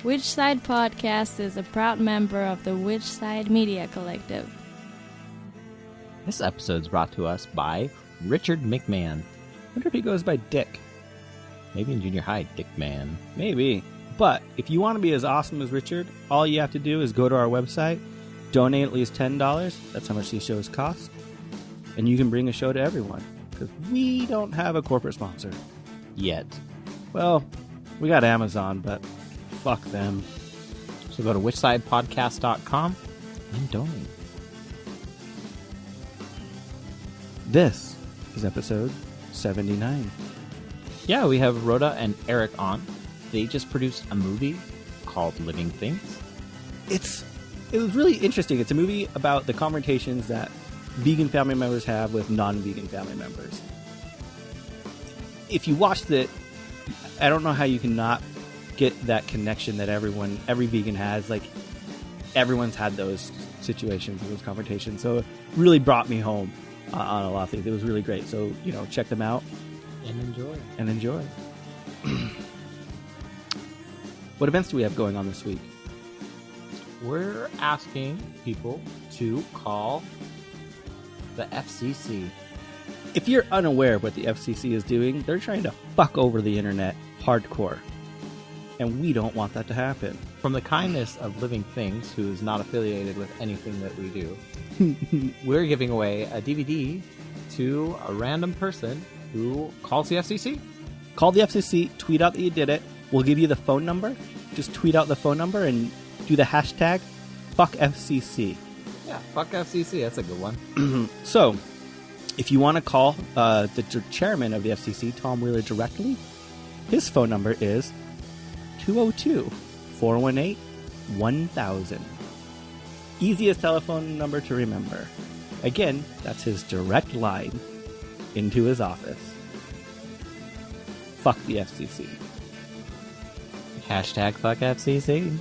Which Side Podcast is a proud member of the Which Side Media Collective. This episode's brought to us by Richard McMahon. Wonder if he goes by Dick. Maybe in junior high, Dick Man. Maybe. But if you want to be as awesome as Richard, all you have to do is go to our website, donate at least $10. That's how much these shows cost. And you can bring a show to everyone. Because we don't have a corporate sponsor. Yet. Well, we got Amazon, but fuck them. So go to whichsidepodcast.com and donate. This is episode 79. Yeah, we have Rhoda and Eric on. They just produced a movie called Living Things. It was really interesting. It's a movie about the confrontations that vegan family members have with non-vegan family members. If you watched it, I don't know how you can not get that connection that every vegan has. Like, everyone's had those situations, those confrontations. So it really brought me home on a lot of things. It was really great. So, check them out. And enjoy. What events do we have going on this week? We're asking people to call the FCC. If you're unaware of what the FCC is doing, they're trying to fuck over the internet hardcore. And we don't want that to happen. From the kindness of Living Things, who is not affiliated with anything that we do, we're giving away a DVD to a random person who calls the FCC. Call the FCC, tweet out that you did it. We'll give you the phone number. Just tweet out the phone number and do the hashtag #FCC. Yeah, fuck FCC. That's a good one. So, if you want to call the chairman of the FCC, Tom Wheeler, directly, his phone number is 202-418-1000. Easiest telephone number to remember. Again, that's his direct line into his office. Fuck the FCC. Hashtag fuck FCC.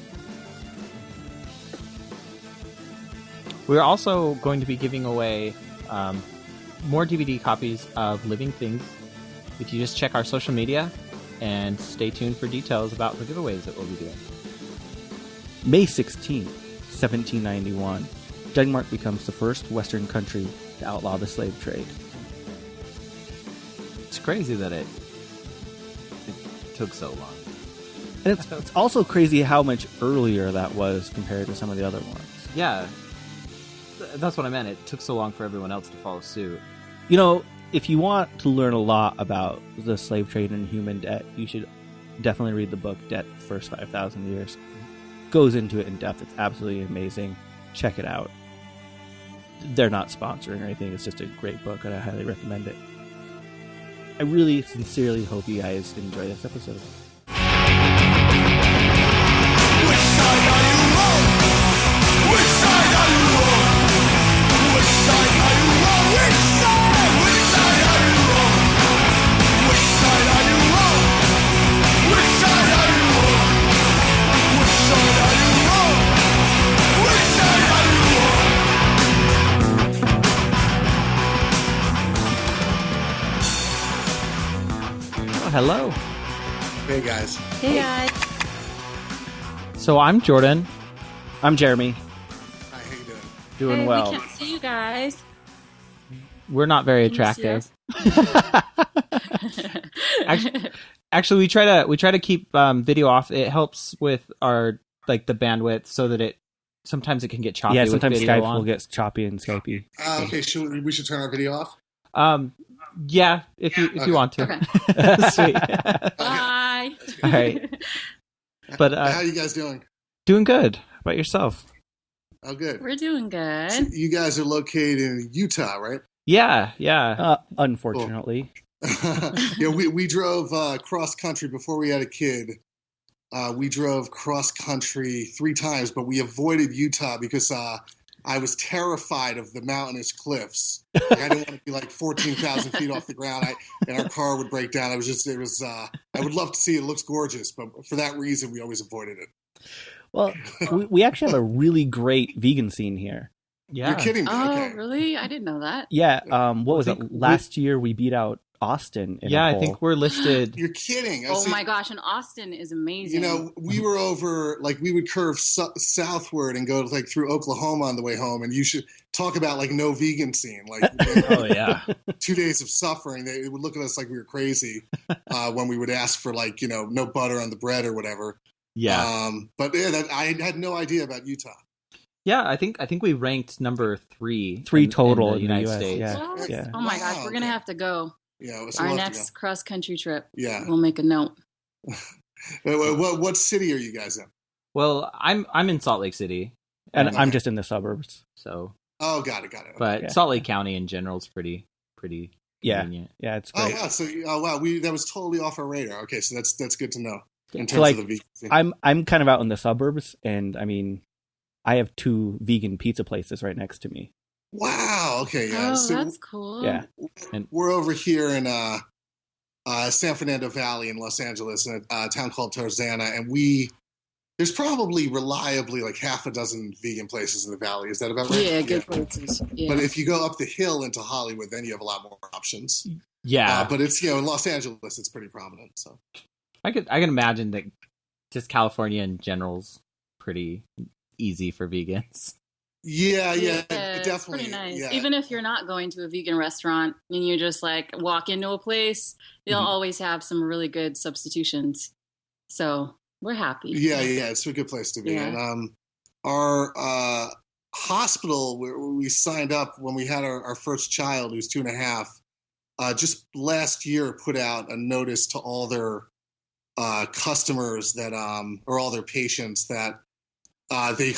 We're also going to be giving away more DVD copies of Living Things. If you just check our social media and stay tuned for details about the giveaways that we'll be doing. May 16th, 1791, Denmark becomes the first Western country to outlaw the slave trade. It's crazy that it took so long. And it's also crazy how much earlier that was compared to some of the other ones. Yeah. That's what I meant. It took so long for everyone else to follow suit. If you want to learn a lot about the slave trade and human debt, you should definitely read the book Debt, First 5,000 Years. Goes into it in depth. It's absolutely amazing. Check it out. They're not sponsoring or anything. It's just a great book, and I highly recommend it. I really sincerely hope you guys enjoy this episode. Which side are you on? Which side are you on? Which side are you on? Which side? Which side are you on? Which side are you on? Which side are you on? Which side are you on? Which side are you on? Oh, hello. Hey guys. Hey guys. So I'm Jordan. I'm Jeremy. Hi, how you doing? Doing Hey, well. we can't see you guys. We're not very Can you see attractive. us? Actually, we try to keep video off. It helps with our the bandwidth, so that it sometimes it can get choppy. Yeah, with sometimes video Skype on. will get choppy and Skypey. Okay, we should turn our video off. Yeah, if you want to. Okay. Sweet. Bye. All right. But How are you guys doing? doing good. How about yourself? Oh, good. We're doing good. So you guys are located in Utah, right? Yeah. Unfortunately. Yeah, we drove cross country before we had a kid. We drove cross country 3 times, but we avoided Utah because I was terrified of the mountainous cliffs. Like, I didn't want to be like 14,000 feet off the ground, and our car would break down. I would love to see it. It looks gorgeous, but for that reason, we always avoided it. Well, we actually have a really great vegan scene here. Yeah. You're kidding me? Oh, Okay. really? I didn't know that. Yeah. What was it? Last year we beat out Austin. In Yeah, a I poll. think we're listed. You're kidding. Oh my gosh, and Austin is amazing. You know, we were over, like, we would curve southward and go like through Oklahoma on the way home, and you should talk about like no vegan scene. Like, Oh yeah. 2 days of suffering. They would look at us like we were crazy when we would ask for like, no butter on the bread or whatever. Yeah. But yeah, I had no idea about Utah. Yeah, I think we ranked number 3. total in the United US, States. yeah. What? Yeah. Oh my gosh, Wow, we're gonna okay. have to go. Yeah, Our next cross country trip. Yeah. We'll make a note. What city are you guys in? Well, I'm in Salt Lake City, And Okay. I'm just in the suburbs. so Oh, got it. but Yeah. Salt Lake County in general is pretty Yeah. convenient. Yeah, it's Oh great. wow! So that was totally off our radar. Okay, so that's good to know in terms So, like, of the vegan scene. I'm kind of out in the suburbs, and I mean, I have 2 vegan pizza places right next to me. Wow. Okay. Yeah. Oh, So that's cool. Yeah. we're over here in San Fernando Valley in Los Angeles, in a town called Tarzana, and there's probably reliably like half a dozen vegan places in the valley. Is that about right? Yeah, good places. Yeah. But if you go up the hill into Hollywood, then you have a lot more options. Yeah, But it's in Los Angeles, it's pretty prominent. So I can imagine that just California in general's pretty easy for vegans. yeah, it's definitely. pretty nice. Yeah. Even if you're not going to a vegan restaurant and you just like walk into a place, they'll Mhm. always have some really good substitutions. So we're happy. Yeah, it's a good place to be. Yeah. And our hospital where we signed up when we had our first child, who's 2.5, just last year put out a notice to all their customers that, or all their patients that they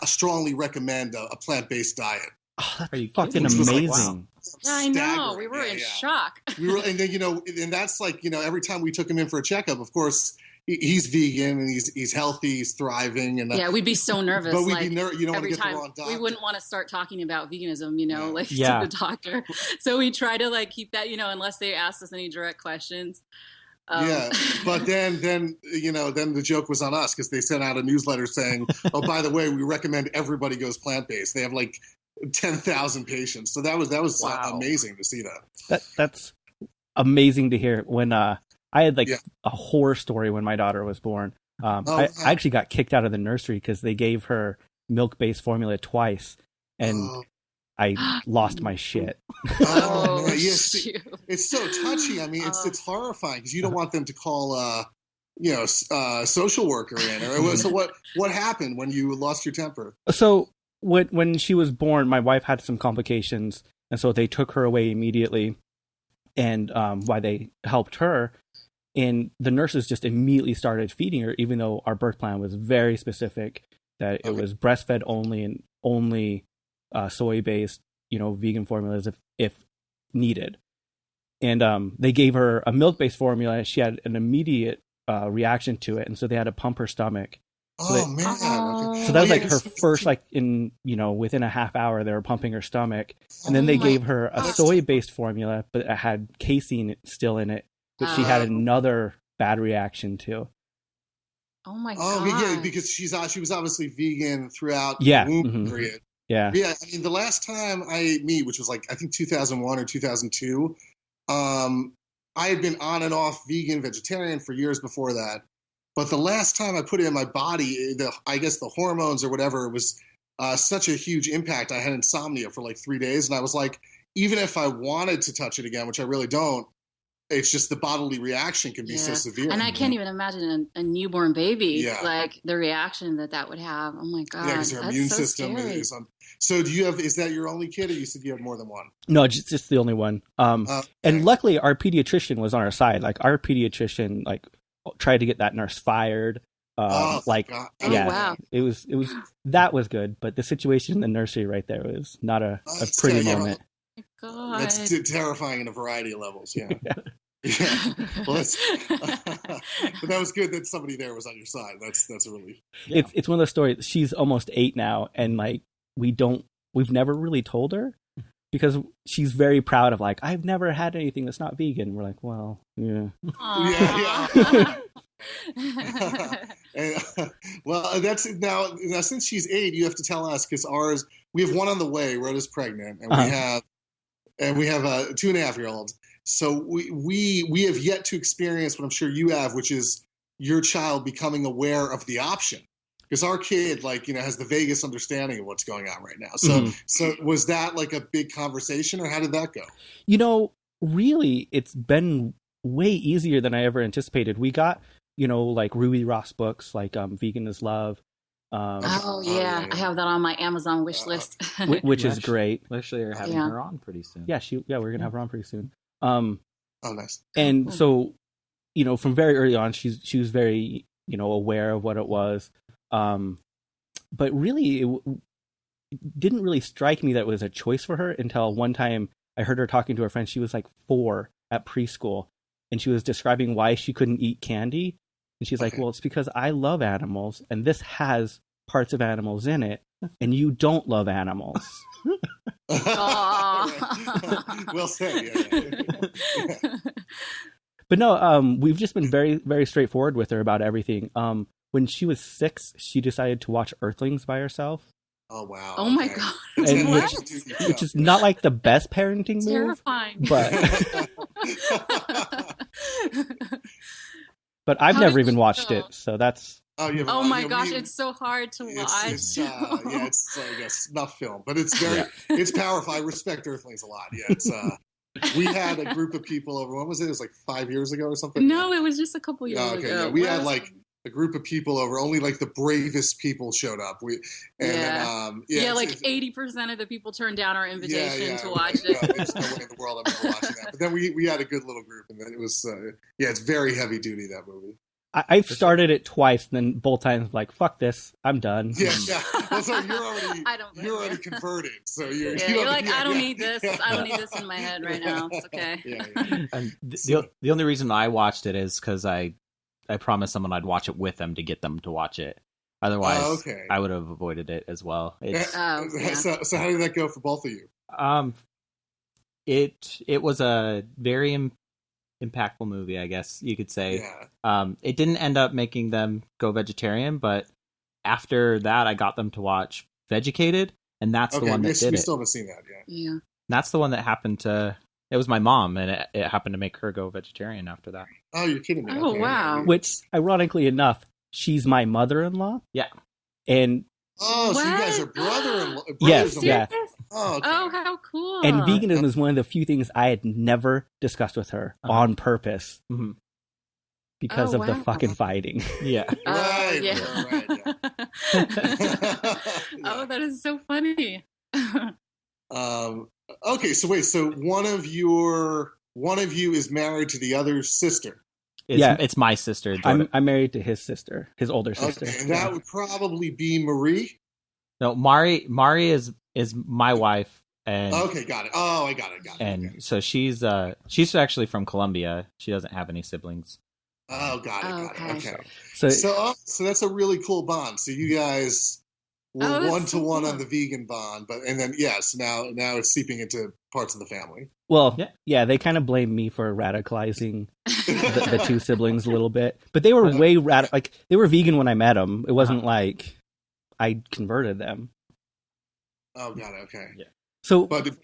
strongly recommend a plant-based diet. Oh, that's Are you fucking kidding? Which was amazing. like, wow. Yeah, I know. Staggering. We were Yeah, in yeah. shock. We were, and then and that's like every time we took him in for a checkup, of course he's vegan and he's healthy, he's thriving, and Yeah, we'd be so nervous. but we'd like, be you don't want to every get the time wrong doctor. we wouldn't want to start talking about veganism, Yeah. like Yeah. to the doctor. So we try to like keep that, unless they ask us any direct questions. Yeah, but then the joke was on us because they sent out a newsletter saying, "Oh, by the way, we recommend everybody goes plant-based." They have like 10,000 patients, so that was Wow. amazing to see that. That's amazing to hear. When I had like Yeah. a horror story when my daughter was born. I wow. actually got kicked out of the nursery because they gave her milk-based formula twice, and Oh, I lost my shit. oh, yeah, see, shoot. it's so touchy. I mean, it's horrifying because you don't want them to call social worker in. Or so what happened when you lost your temper? So when she was born, my wife had some complications, and so they took her away immediately. And why they helped her, and the nurses just immediately started feeding her, even though our birth plan was very specific that it was breastfed only and only soy-based, vegan formulas if needed. And they gave her a milk-based formula. She had an immediate reaction to it, and so they had to pump her stomach. Oh man! Okay. So that was Oh, like yeah, her 'cause- first, within a half hour, they were pumping her stomach. And then they Oh my gave her a gosh. soy-based formula, but it had casein still in it, which she had another bad reaction to. Oh my Oh god. yeah, because she was obviously vegan throughout Yeah, the womb mhm. period. Yeah. Yeah, I mean, the last time I ate meat, which was like I think 2001 or 2002, I had been on and off vegetarian for years before that. But the last time I put it in my body, I guess the hormones or whatever was such a huge impact. I had insomnia for like 3 days, and I was like, even if I wanted to touch it again, which I really don't, it's just the bodily reaction can be so Yeah. severe. And I can't even imagine a newborn baby, Yeah. like the reaction that would have. Oh my god. Yeah, because her that's immune so system scary. is on. So is that your only kid, or you said you have more than one? No, just the only one. And luckily, our pediatrician was on our side. Like, our pediatrician, tried to get that nurse fired. God. Oh, yeah, wow. it was that was good. But the situation in the nursery right there was not a That's pretty terrible. moment. God. That's terrifying in a variety of levels. Yeah. Yeah. Well, but that was good that somebody there was on your side. That's a relief. Yeah. It's one of those stories. She's almost 8 now, and we've never really told her because she's very proud of I've never had anything that's not vegan. We're like, well, yeah. Yeah. And, well, that's now since she's 8, you have to tell us because we have one on the way. Rhoda's pregnant, and we have a 2.5-year-old. So we have yet to experience what I'm sure you have, which is your child becoming aware of the option. Because our kid, like, you know, has the vaguest understanding of what's going on right now. So, so was that like a big conversation, or how did that go? You know, really, it's been way easier than I ever anticipated. We got, you know, like Ruby Ross books, like Vegan is Love. I have that on my Amazon wish list. Which is great. Actually, are having her on pretty soon. Yeah, we're gonna have her on pretty soon. Nice. And so, you know, from very early on, she was very, you know, aware of what it was. But really, it didn't really strike me that it was a choice for her until one time I heard her talking to her friend. She was like 4 at preschool, and she was describing why she couldn't eat candy. And she's like, well, it's because I love animals, and this has parts of animals in it, and you don't love animals. Well said. Yeah. But no, we've just been very, very straightforward with her about everything. When she was 6, she decided to watch Earthlings by herself. Oh wow! Oh my god! And which is not like the best parenting move, terrifying. But I've never even watched it, so that's. Oh my gosh, it's so hard to watch. It's like a snuff film, but it's very, it's powerful. I respect Earthlings a lot. Yeah, it's. We had a group of people over. When was it? It was like 5 years ago or something. No, it was just a couple years ago. Yeah. We had like a group of people over. Only like the bravest people showed up. Like 80% of the people turned down our invitation to watch it. There's no way in the world I'm ever watching that. But then we had a good little group, and then it was it's very heavy duty, that movie. I've started it twice, and then both times like, fuck this, I'm done. Yeah. Well, so you're already converted. So you're like, I don't need this. I don't need this in my head right now. It's okay. Yeah. And the only reason I watched it is because I promised someone I'd watch it with them to get them to watch it. Otherwise, I would have avoided it as well. So how did that go for both of you? It was a very impactful movie, I guess you could say. Yeah. It didn't end up making them go vegetarian, but after that, I got them to watch Vegucated, and that's the one that did it. We still haven't seen that yet. Yeah. That's the one that happened to. It was my mom, and it happened to make her go vegetarian after that. Oh, you're kidding me. Oh, wow. Which, ironically enough, she's my mother-in-law. Yeah. And so you guys are brothers. Yes, yeah. Oh, okay. Oh, how cool. And veganism is one of the few things I had never discussed with her on purpose because of the fucking fighting. Yeah. Right. Oh, that is so funny. Okay, so wait, so one of you is married to the other's sister. It's my sister. I'm married to his sister, his older sister. Okay, and that would probably be Marie. No, Mari is my wife. And okay, got it. Oh, I got it. And so she's actually from Colombia. She doesn't have any siblings. Oh, got it. Okay. So that's a really cool bond. So you guys were 1-to-1 on the vegan bond, and then now it's seeping into parts of the family. Well, yeah, they kind of blame me for radicalizing the two siblings a little bit, but they were way like they were vegan when I met them. It wasn't like I converted them. Oh, got it. Okay. Yeah. So, but did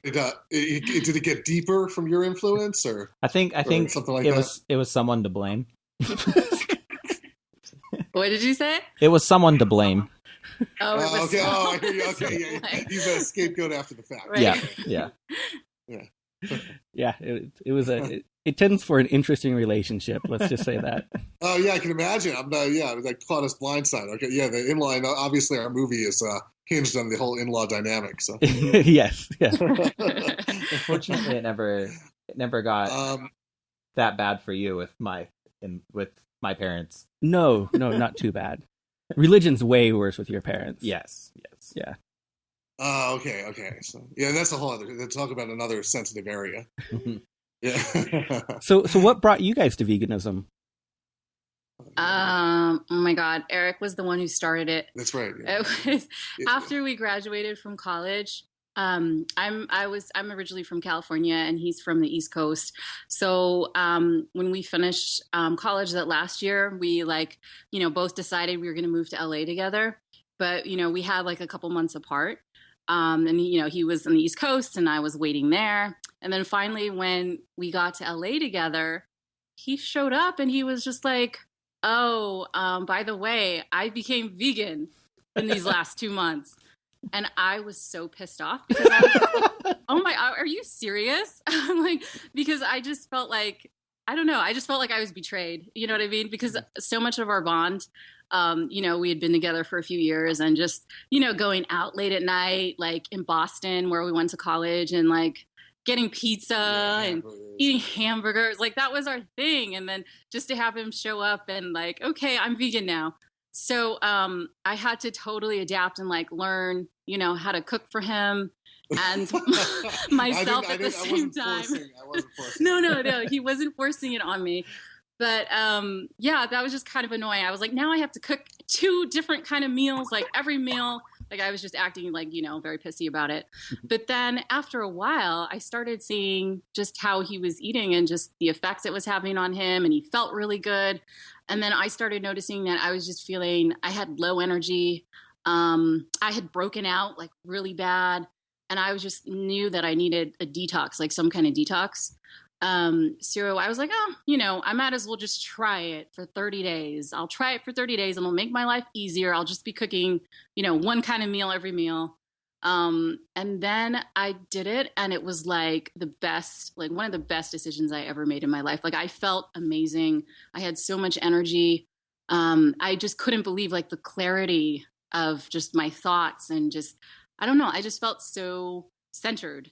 it get deeper from your influence, or I think something like that? It was someone to blame. What did you say? It was someone to blame. Oh, okay. Oh, I hear you. Okay, yeah. He's a scapegoat after the fact. Right. Yeah. Yeah. It was it tends for an interesting relationship. Let's just say that. Oh yeah, I can imagine. It was like caught us blindside. Okay, yeah, the in-law. Obviously, our movie is hinged on the whole in-law dynamic. So yes, yeah. Unfortunately, it never got that bad for you with my parents. No, not too bad. Religion's way worse with your parents. Yes. Yeah. Oh, okay. So that's a whole other. Let's talk about another sensitive area. Yeah. So what brought you guys to veganism? Oh my God, Eric was the one who started it. That's right. Yeah. It was after we graduated from college. I'm originally from California and he's from the East Coast. So when we finished college that last year, we both decided we were going to move to LA together. But we had like a couple months apart. And he was on the East Coast and I was waiting there. And then finally, when we got to LA together, he showed up and he was just like, oh, by the way, I became vegan in these last 2 months. And I was so pissed off because I was just like, oh my, are you serious? I'm like, because I just felt like, I don't know. I just felt like I was betrayed. You know what I mean? Because so much of our bond, we had been together for a few years and just, going out late at night, like in Boston where we went to college and like getting pizza and eating hamburgers. Like that was our thing. And then just to have him show up and like, okay, I'm vegan now. So I had to totally adapt and like learn, how to cook for him and myself at the same time. I wasn't forcing. No. He wasn't forcing it on me. But that was just kind of annoying. I was like, now I have to cook 2 different kind of meals, like every meal. Like I was just acting like, very pissy about it. But then after a while, I started seeing just how he was eating and just the effects it was having on him. And he felt really good. And then I started noticing that I was just feeling I had low energy. I had broken out like really bad. And I was just knew that I needed a detox, like some kind of detox. So I was like, I might as well just try it for 30 days. I'll try it for 30 days and it'll make my life easier. I'll just be cooking, one kind of meal every meal. And then I did it and it was like the best, like one of the best decisions I ever made in my life. Like I felt amazing. I had so much energy. I just couldn't believe like the clarity of just my thoughts and just, I don't know. I just felt so centered.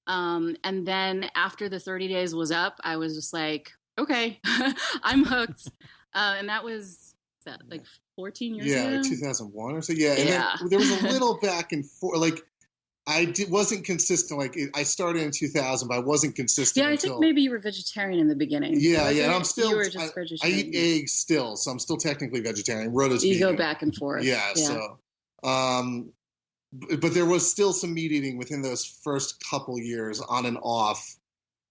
And then after the 30 days was up, I was just like, okay, I'm hooked. And that was like 14 years ago? Yeah, 2001 or so. Yeah. And then there was a little back and forth. Like wasn't consistent. Like I started in 2000, but I wasn't consistent. Yeah, I think maybe you were vegetarian in the beginning. Yeah. And I'm still, you were just vegetarian. I eat eggs still. So I'm still technically vegetarian. Rhoda's you vegan. Go back and forth. Yeah. So, but there was still some meat eating within those first couple years on and off.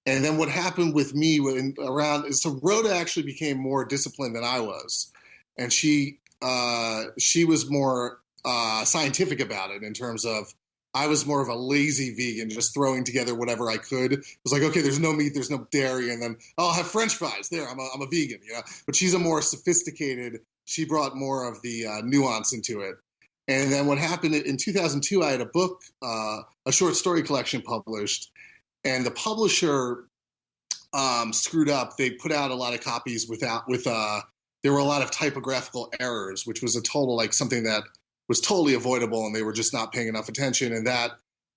And then what happened with me so Rhoda actually became more disciplined than I was. And she was more scientific about it in terms of I was more of a lazy vegan, just throwing together whatever I could. It was like, okay, there's no meat, there's no dairy. And then I'll have French fries there. I'm a vegan, but she's a more sophisticated, she brought more of the nuance into it. And then what happened in 2002, I had a book, a short story collection published, and the publisher screwed up. They put out a lot of copies there were a lot of typographical errors, which was a total, like something that was totally avoidable, and they were just not paying enough attention. And that,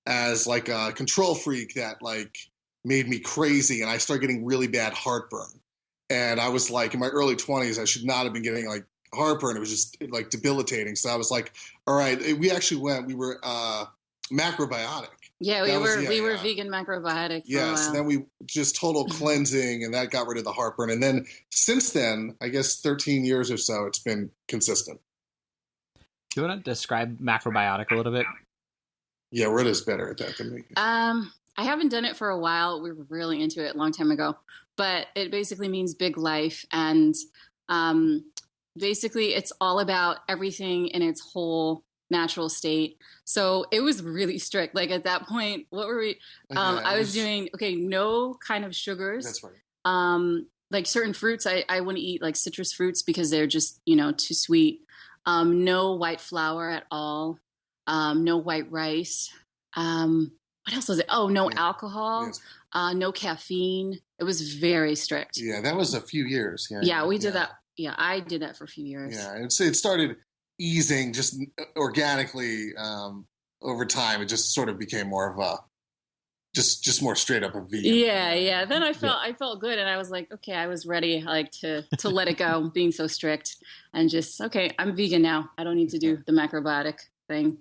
as like a control freak, that like made me crazy, and I started getting really bad heartburn. And I was like, in my early 20s, I should not have been getting like heartburn. It was just like debilitating. So I was like, all right, we were macrobiotic. Yeah, we were vegan macrobiotic. Yes, and then we just total cleansing, and that got rid of the heartburn. And then since then, I guess 13 years or so, it's been consistent. Do you want to describe macrobiotic a little bit? Yeah, Rhoda's better at that than me. I haven't done it for a while. We were really into it a long time ago, but it basically means big life, and basically it's all about everything in its whole natural state. So it was really strict. Like at that point, what were we? I was doing no kind of sugars. That's right. Like certain fruits, I wouldn't eat like citrus fruits because they're just too sweet. No white flour at all. No white rice. What else was it? Oh, no alcohol. Yes. No caffeine. It was very strict. Yeah, that was a few years. Yeah, we did that. Yeah, I did that for a few years. Yeah, it started easing just organically over time. It just sort of became more of a just more straight up a vegan. Yeah. Then I felt good, and I was like, okay, I was ready, like to let it go, being so strict, and just okay, I'm vegan now. I don't need to do the macrobiotic thing.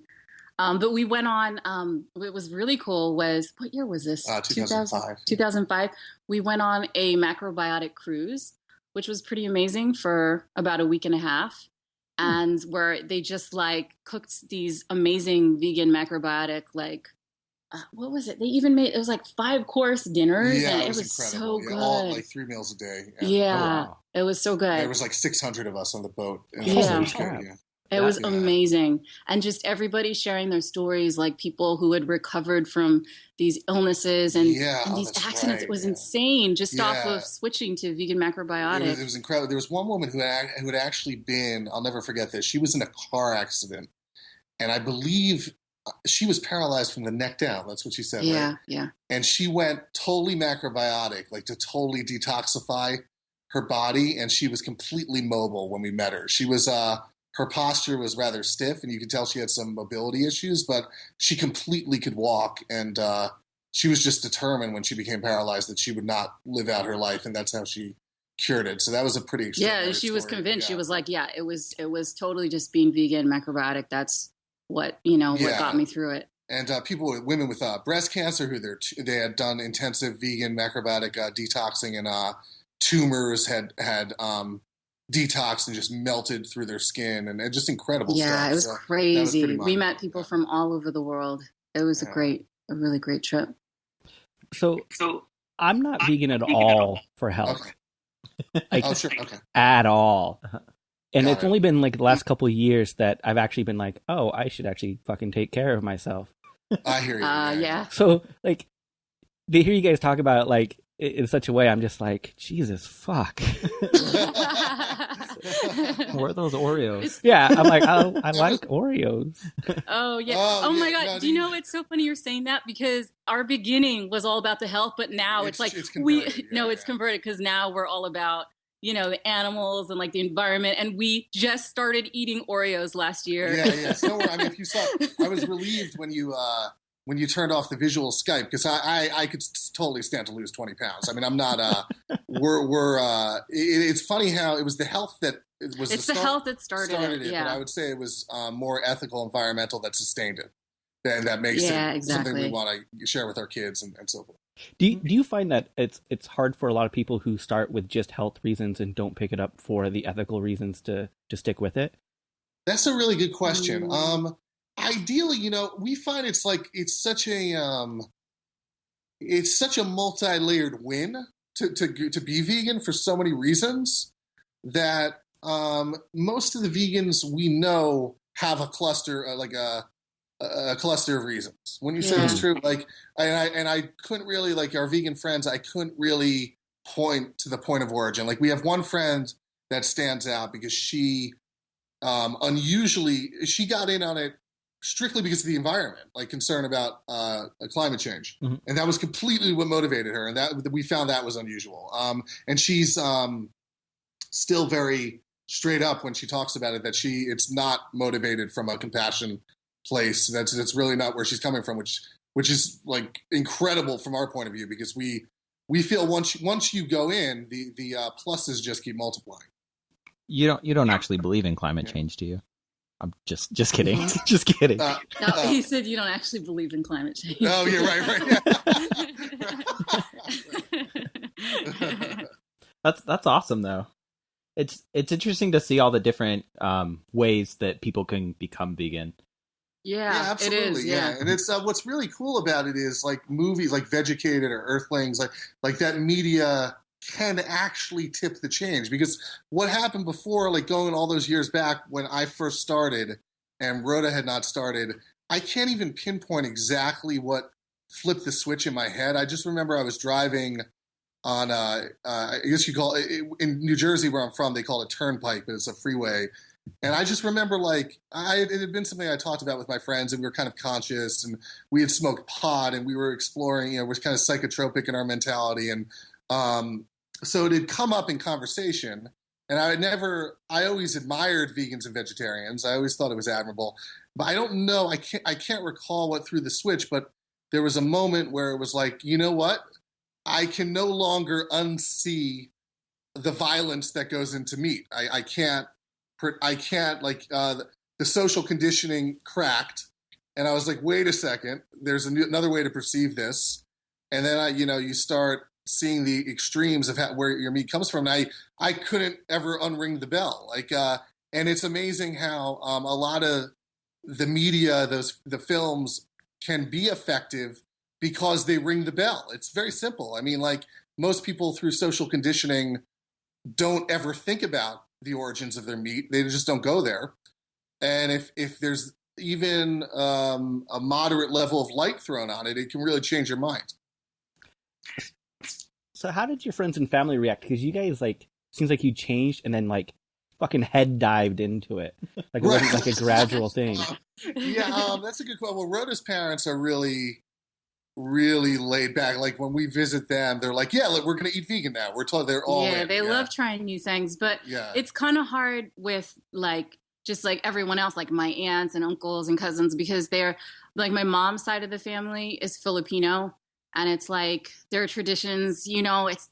But we went on. What was really cool was, what year was this? 2005. 2005. We went on a macrobiotic cruise, which was pretty amazing for about a week and a half. And where they just like cooked these amazing vegan macrobiotic, like, what was it? They even made, it was like 5-course dinners. Yeah, and it was so good. All like 3 meals a day. Yeah. Oh, wow. It was so good. There was like 600 of us on the boat. And Yeah. it was good, yeah. It was amazing. And just everybody sharing their stories, like people who had recovered from these illnesses and these accidents. Right. It was insane just off of switching to vegan macrobiotic. It was incredible. There was one woman who had actually been, I'll never forget this, she was in a car accident. And I believe she was paralyzed from the neck down. That's what she said, right? Yeah. And she went totally macrobiotic, like to totally detoxify her body. And she was completely mobile when we met her. She was... her posture was rather stiff, and you could tell she had some mobility issues, but she completely could walk, and she was just determined when she became paralyzed that she would not live out her life, and that's how she cured it. So that was a pretty extraordinary she was story. convinced. She was like, it was totally just being vegan, macrobiotic. That's what, what got me through it. And women with breast cancer, who they had done intensive vegan macrobiotic detoxing, and tumors had detoxed and just melted through their skin, and just incredible stuff. Yeah, it was crazy. We met people from all over the world. It was a really great trip. So I'm not vegan at all for health. Okay. Sure. Okay. At all. And it's only been like the last couple of years that I've actually been like, oh, I should actually fucking take care of myself. I hear you. Yeah. So like, they hear you guys talk about it like in such a way, I'm just like, Jesus, fuck. Where are those Oreos? Yeah, I'm like, I like Oreos. Oh, yeah. Oh my God. No, do you know it's so funny you're saying that? Because our beginning was all about the health, but now it's like, it's converted because now we're all about, the animals and like the environment. And we just started eating Oreos last year. Yeah. So, I mean, if you saw, I was relieved when you turned off the visual Skype, because I could totally stand to lose 20 pounds. I mean, I'm not, it's funny how it was the health that was the health that started it. But I would say it was more ethical, environmental that sustained it. And that makes it something we want to share with our kids and so forth. Do you find that it's hard for a lot of people who start with just health reasons and don't pick it up for the ethical reasons to stick with it? That's a really good question. Ideally, we find it's such a multi-layered win to be vegan for so many reasons that most of the vegans we know have a cluster, a cluster of reasons. When you say it's true, I couldn't really, like our vegan friends, I couldn't really point to the point of origin. Like we have one friend that stands out because she she got in on it strictly because of the environment, like concern about climate change. Mm-hmm. And that was completely what motivated her. And that we found that was unusual. And she's still very straight up when she talks about it, that it's not motivated from a compassion place. That's really not where she's coming from, which is like incredible from our point of view, because we feel once you go in, the pluses just keep multiplying. You don't actually believe in climate change, do you? I'm just kidding. Just kidding. No, he said you don't actually believe in climate change. Oh, you're right. That's awesome, though. It's interesting to see all the different ways that people can become vegan. Yeah, absolutely. It is, yeah. And it's what's really cool about it is like movies like Vegucated or Earthlings, like that media can actually tip the change, because what happened before, like going all those years back when I first started and Rhoda had not started, I can't even pinpoint exactly what flipped the switch in my head. I just remember I was driving on I guess you call it, in New Jersey where I'm from, they call it turnpike, but it's a freeway. And I just remember it had been something I talked about with my friends, and we were kind of conscious, and we had smoked pot, and we were exploring, we're kind of psychotropic in our mentality. And so it had come up in conversation, and I always admired vegans and vegetarians. I always thought it was admirable, but I don't know, I can't recall what threw the switch, but there was a moment where it was like, you know what? I can no longer unsee the violence that goes into meat. I can't the social conditioning cracked, and I was like, wait a second, there's another way to perceive this. And then you start seeing the extremes of where your meat comes from. And I couldn't ever unring the bell. And it's amazing how a lot of the media, the films, can be effective because they ring the bell. It's very simple. I mean, like most people through social conditioning don't ever think about the origins of their meat. They just don't go there. And if there's even a moderate level of light thrown on it, it can really change your mind. So how did your friends and family react? Because you guys, like, seems like you changed and then, like, fucking head dived into it. Like, it wasn't like a gradual thing. That's a good question. Well, Rhoda's parents are really, really laid back. Like, when we visit them, they're like, yeah, look, we're going to eat vegan now. We're told they're all in. They love trying new things. But it's kind of hard with, like, just like everyone else, like my aunts and uncles and cousins, because they're, like, my mom's side of the family is Filipino. And it's like their traditions,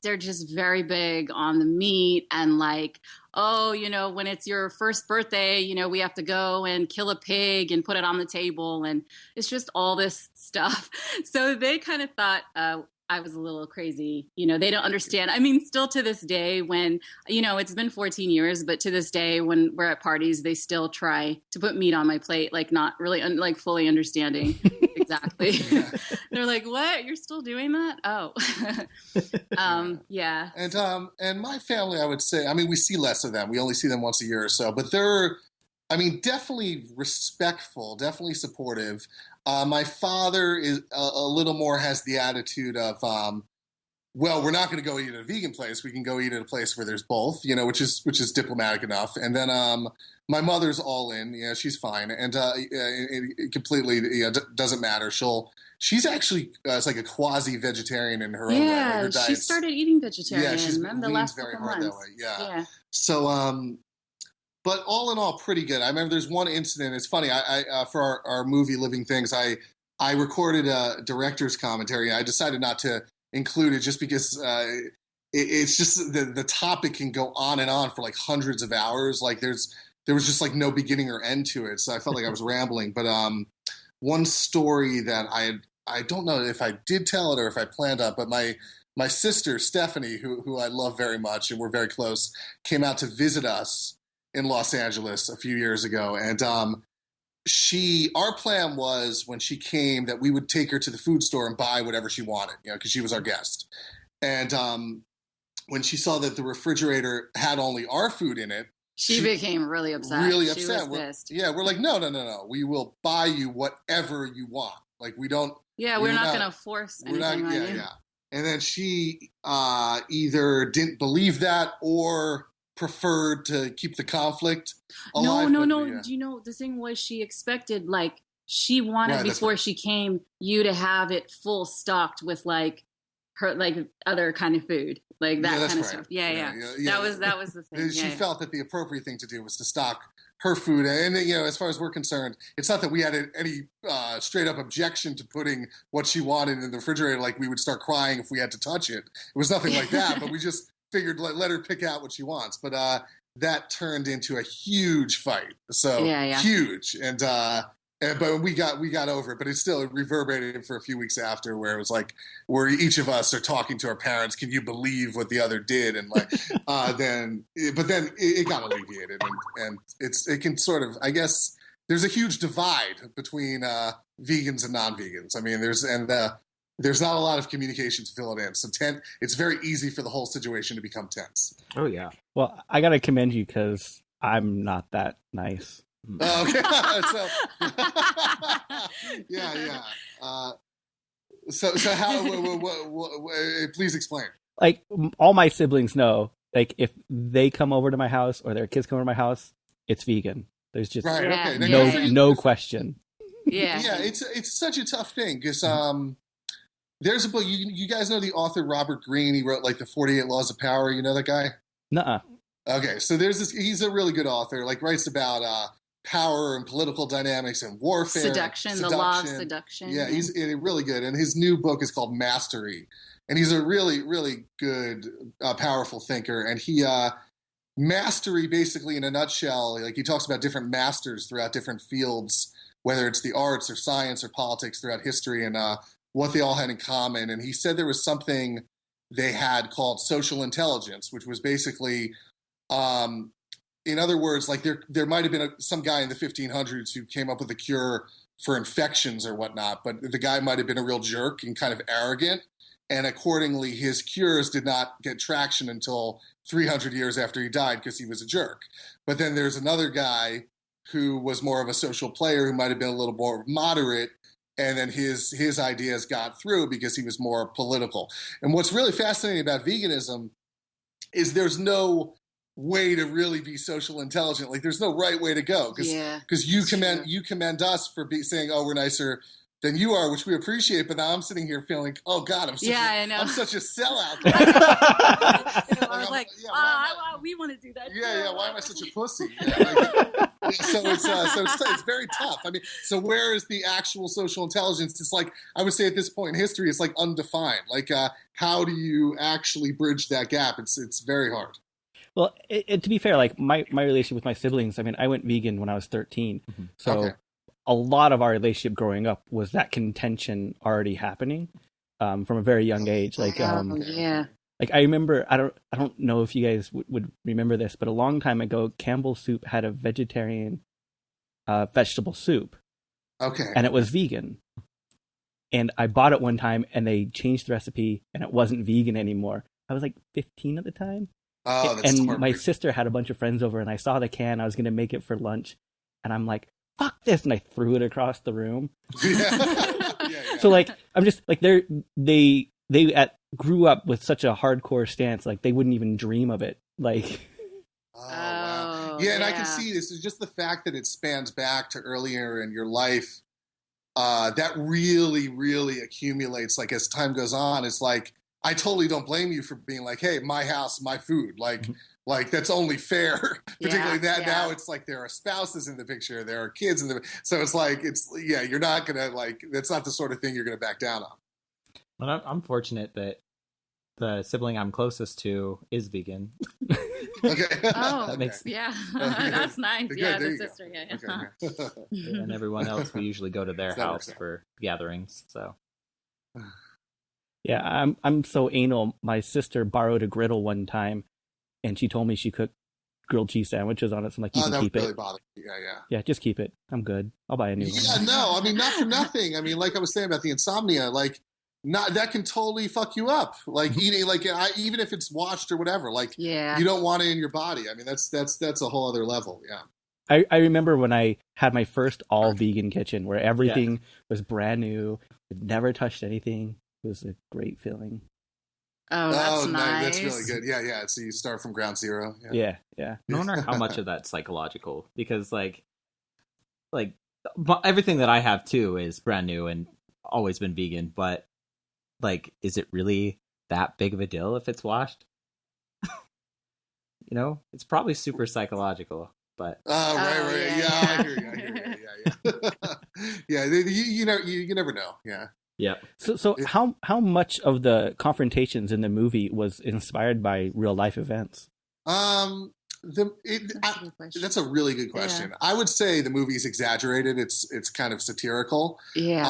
they're just very big on the meat and like, oh, when it's your first birthday, we have to go and kill a pig and put it on the table. And it's just all this stuff. So they kind of thought I was a little crazy. They don't understand. I mean, still to this day when, it's been 14 years, but to this day when we're at parties, they still try to put meat on my plate, like not really like fully understanding exactly. They're like, what? You're still doing that? Oh, yeah. And my family, I would say, I mean, we see less of them. We only see them once a year or so, but they're, I mean, definitely respectful, definitely supportive. My father is a little more has the attitude of, well, we're not going to go eat at a vegan place. We can go eat at a place where there's both, which is diplomatic enough. And then my mother's all in. She's fine, and it completely doesn't matter. She's actually it's like a quasi vegetarian in her own way. Like her she started eating vegetarian. Yeah, she's the last very couple hard months. that way. Yeah. So but all in all, pretty good. I remember there's one incident. It's funny. I for our movie Living Things, I recorded a director's commentary. I decided not to include it just because it's just the topic can go on and on for like hundreds of hours. Like there was just like no beginning or end to it. So I felt like I was rambling. But one story that I don't know if I did tell it or if I planned on, but my sister Stephanie, who I love very much and we're very close, came out to visit us in Los Angeles a few years ago. And our plan was when she came that we would take her to the food store and buy whatever she wanted, because she was our guest. And when she saw that the refrigerator had only our food in it, she became really upset. Really upset. She was pissed. We're like, no. We will buy you whatever you want. Like we don't. Yeah, we're not going to force anything on you. Yeah. And then she either didn't believe that or preferred to keep the conflict alive. No. Do you know, the thing was she expected, like, she wanted before she came you to have it full stocked with like her like other kind of food, like that kind of stuff. Yeah. That was the thing. She felt that the appropriate thing to do was to stock her food. And as far as we're concerned, it's not that we had any straight up objection to putting what she wanted in the refrigerator, like we would start crying if we had to touch it. It was nothing like that, but we just figured let her pick out what she wants. But that turned into a huge fight. So huge. But we got over it, but it still reverberated for a few weeks after, where it was like, where each of us are talking to our parents, can you believe what the other did? And like, then it got alleviated, and it can sort of, I guess, there's a huge divide between vegans and non-vegans. I mean, there's not a lot of communication to fill it in. So it's very easy for the whole situation to become tense. Oh yeah. Well, I got to commend you because I'm not that nice. Okay. So, yeah. So how? Please explain. Like all my siblings know, like if they come over to my house or their kids come over to my house, it's vegan. There's just no question. Yeah. It's such a tough thing because there's a book. You guys know the author Robert Greene. He wrote like the 48 Laws of Power. You know that guy? Nuh-uh. Okay, so there's this. He's a really good author. Like writes about power and political dynamics and warfare, seduction, the law of seduction. Yeah, he's really good. And his new book is called Mastery. And he's a really, really good, powerful thinker. And he Mastery, basically, in a nutshell, like he talks about different masters throughout different fields, whether it's the arts or science or politics throughout history, and what they all had in common. And he said there was something they had called social intelligence, which was basically, in other words, like there might have been some guy in the 1500s who came up with a cure for infections or whatnot, but the guy might have been a real jerk and kind of arrogant, and accordingly his cures did not get traction until 300 years after he died because he was a jerk. But then there's another guy who was more of a social player, who might have been a little more moderate, and then his ideas got through because he was more political. And what's really fascinating about veganism is there's no way to really be social intelligent. Like there's no right way to go, because you commend us for saying, oh, we're nicer than you are, which we appreciate. But now I'm sitting here feeling, oh God, I'm such a sellout. I was like, we want to do that. Yeah. Why am I such a pussy? So it's very tough. I mean, so where is the actual social intelligence? It's like, I would say at this point in history, it's like undefined. Like, how do you actually bridge that gap? It's very hard. Well, to be fair, like my relationship with my siblings, I mean, I went vegan when I was 13. Mm-hmm. So a lot of our relationship growing up was that contention already happening from a very young age. Like, like I remember, I don't know if you guys would remember this, but a long time ago, Campbell's Soup had a vegetarian vegetable soup. Okay. And it was vegan. And I bought it one time and they changed the recipe and it wasn't vegan anymore. I was like 15 at the time. Oh, that's and my sister had a bunch of friends over and I saw the can. I was going to make it for lunch. And I'm like, fuck this. And I threw it across the room. So like, I'm just like, they grew up with such a hardcore stance. Like they wouldn't even dream of it. Like, wow. And I can see this is just the fact that it spans back to earlier in your life. That really, really accumulates. Like as time goes on, it's like, I totally don't blame you for being like, hey, my house, my food. Like that's only fair. Particularly now it's like there are spouses in the picture, there are kids in the so it's like you're not gonna like that's not the sort of thing you're gonna back down on. Well, I'm fortunate that the sibling I'm closest to is vegan. Okay. Oh, that makes that's nice. The sister. Okay. And everyone else, we usually go to their house for gatherings. So. Yeah, I'm so anal. My sister borrowed a griddle one time, and she told me she cooked grilled cheese sandwiches on it. So I'm like, you can keep really it. Bother me. Yeah, just keep it. I'm good. I'll buy a new one. Yeah, no, I mean, not for nothing. I mean, like I was saying about the insomnia, like, that can totally fuck you up. Like eating, like even if it's washed or whatever, like you don't want it in your body. I mean, that's a whole other level. Yeah. I remember when I had my first all vegan kitchen where everything was brand new, I'd never touched anything. It was a great feeling. Oh, that's nice. That's really good. Yeah. So you start from ground zero. Yeah. I wonder how much of that's psychological, because like everything that I have too is brand new and always been vegan, but like, is it really that big of a deal if it's washed? It's probably super psychological, but right. Yeah, I hear you. Yeah. You never know. Yeah. Yeah. So how much of the confrontations in the movie was inspired by real life events? That's a really good question. Yeah. I would say the movie is exaggerated. It's kind of satirical. Yeah.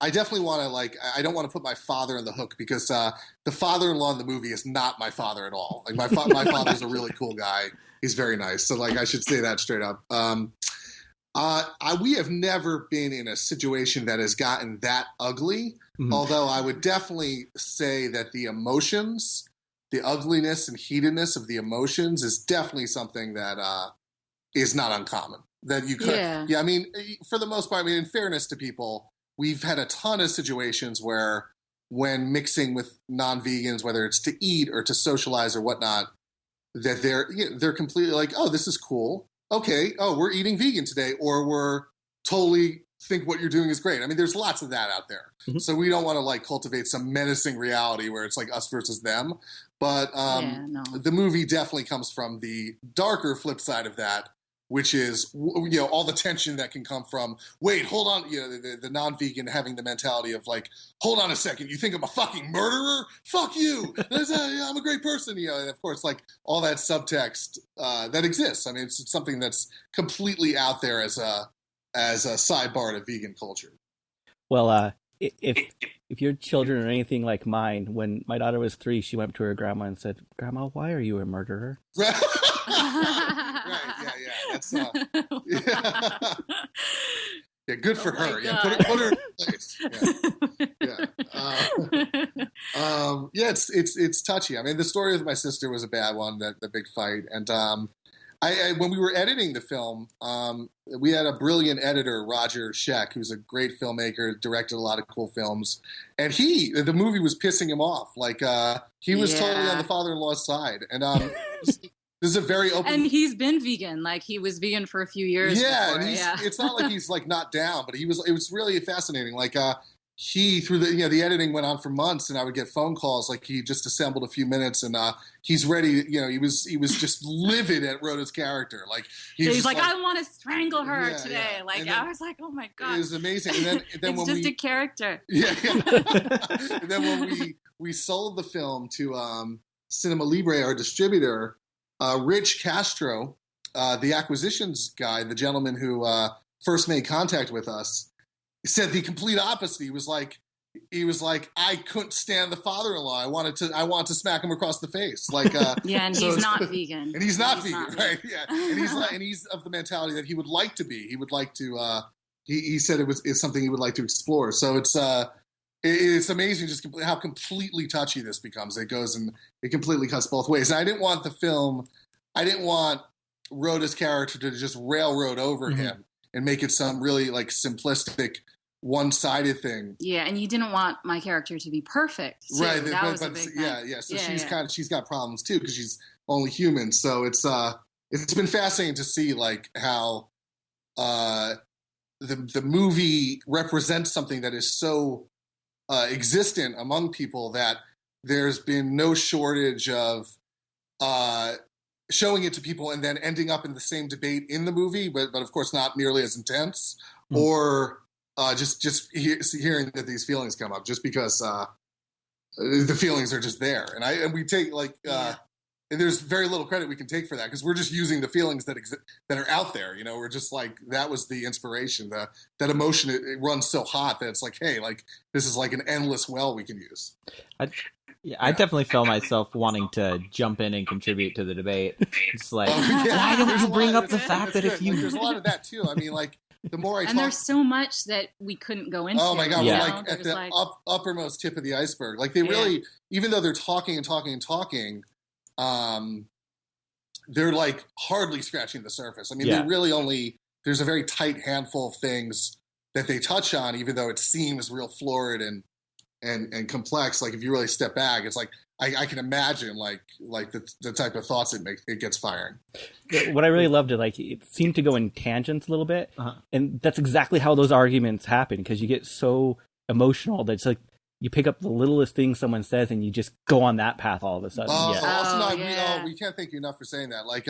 I definitely want to I don't want to put my father in the hook because the father-in-law in the movie is not my father at all. Like my father's a really cool guy. He's very nice. So I should say that straight up. We have never been in a situation that has gotten that ugly. Mm-hmm. Although I would definitely say that the emotions, the ugliness and heatedness of the emotions is definitely something that is not uncommon. That you could, I mean, for the most part, I mean, in fairness to people, we've had a ton of situations where when mixing with non-vegans, whether it's to eat or to socialize or whatnot, that they're completely like, oh, this is cool. Okay, oh, we're eating vegan today, or we're totally think what you're doing is great. I mean, there's lots of that out there. Mm-hmm. So we don't want to cultivate some menacing reality where it's like us versus them. But the movie definitely comes from the darker flip side of that, which is, all the tension that can come from, wait, hold on, the non-vegan having the mentality of like, hold on a second, you think I'm a fucking murderer? Fuck you! I'm a great person, and of course, all that subtext that exists. I mean, it's something that's completely out there as a sidebar to vegan culture. Well, if your children are anything like mine, when my daughter was 3, she went to her grandma and said, "Grandma, why are you a murderer?" Right, yeah. That's yeah, good for her. Yeah, put her in place. Yeah. It's touchy. I mean, the story with my sister was a bad one, the big fight, and when we were editing the film, we had a brilliant editor, Roger Sheck, who's a great filmmaker, directed a lot of cool films, and the movie was pissing him off. Like he was totally on the father-in-law's side, and this is a very open. And he's been vegan. Like he was vegan for a few years. Yeah, before, and it's not like he's like not down, but he was. It was really fascinating. Like he through the editing went on for months, and I would get phone calls like he just assembled a few minutes, and he's ready. He was just livid at Rhoda's character. Like he's like, I want to strangle her today. Yeah. Like then, I was like, oh my god, it was amazing. And then it's when just a character. Yeah. And then when we sold the film to Cinema Libre, our distributor, Rich Castro, the acquisitions guy, the gentleman who first made contact with us, said the complete opposite. He was like, I couldn't stand the father-in-law. I wanted to smack him across the face. Like, and so he's not vegan. And he's not vegan, right? Yeah, and he's of the mentality that he would like to be. He would like to. He said it's something he would like to explore. So it's amazing just how completely touchy this becomes. It goes and it completely cuts both ways. And I didn't want Rhoda's character to just railroad over him and make it some really like simplistic, one-sided thing. Yeah, and you didn't want my character to be perfect, too. Right? That was a big thing. Yeah. So she's got problems too because she's only human. So it's been fascinating to see like how the movie represents something that is so existent among people that there's been no shortage of showing it to people and then ending up in the same debate in the movie, but of course not nearly as intense, or just hearing that these feelings come up just because the feelings are just there, and we take like and there's very little credit we can take for that because we're just using the feelings that are out there. We're just like that was the inspiration. That emotion it runs so hot that it's like, hey, like this is like an endless well we can use. I definitely felt myself wanting to jump in and contribute to the debate. It's like, why don't you bring up the fact that if you... There's a lot of that, too. I mean, like, the more I talk... And there's so much that we couldn't go into. Oh, my God. Yeah. We're like at the uppermost tip of the iceberg. Like, they really... Even though they're talking and talking and talking, they're, like, hardly scratching the surface. I mean, they really only... There's a very tight handful of things that they touch on, even though it seems real florid and complex. Like if you really step back, it's like I can imagine like the type of thoughts it gets firing. What I really loved it seemed to go in tangents a little bit, and that's exactly how those arguments happen because you get so emotional that it's like you pick up the littlest thing someone says and you just go on that path all of a sudden. We can't thank you enough for saying that. Like,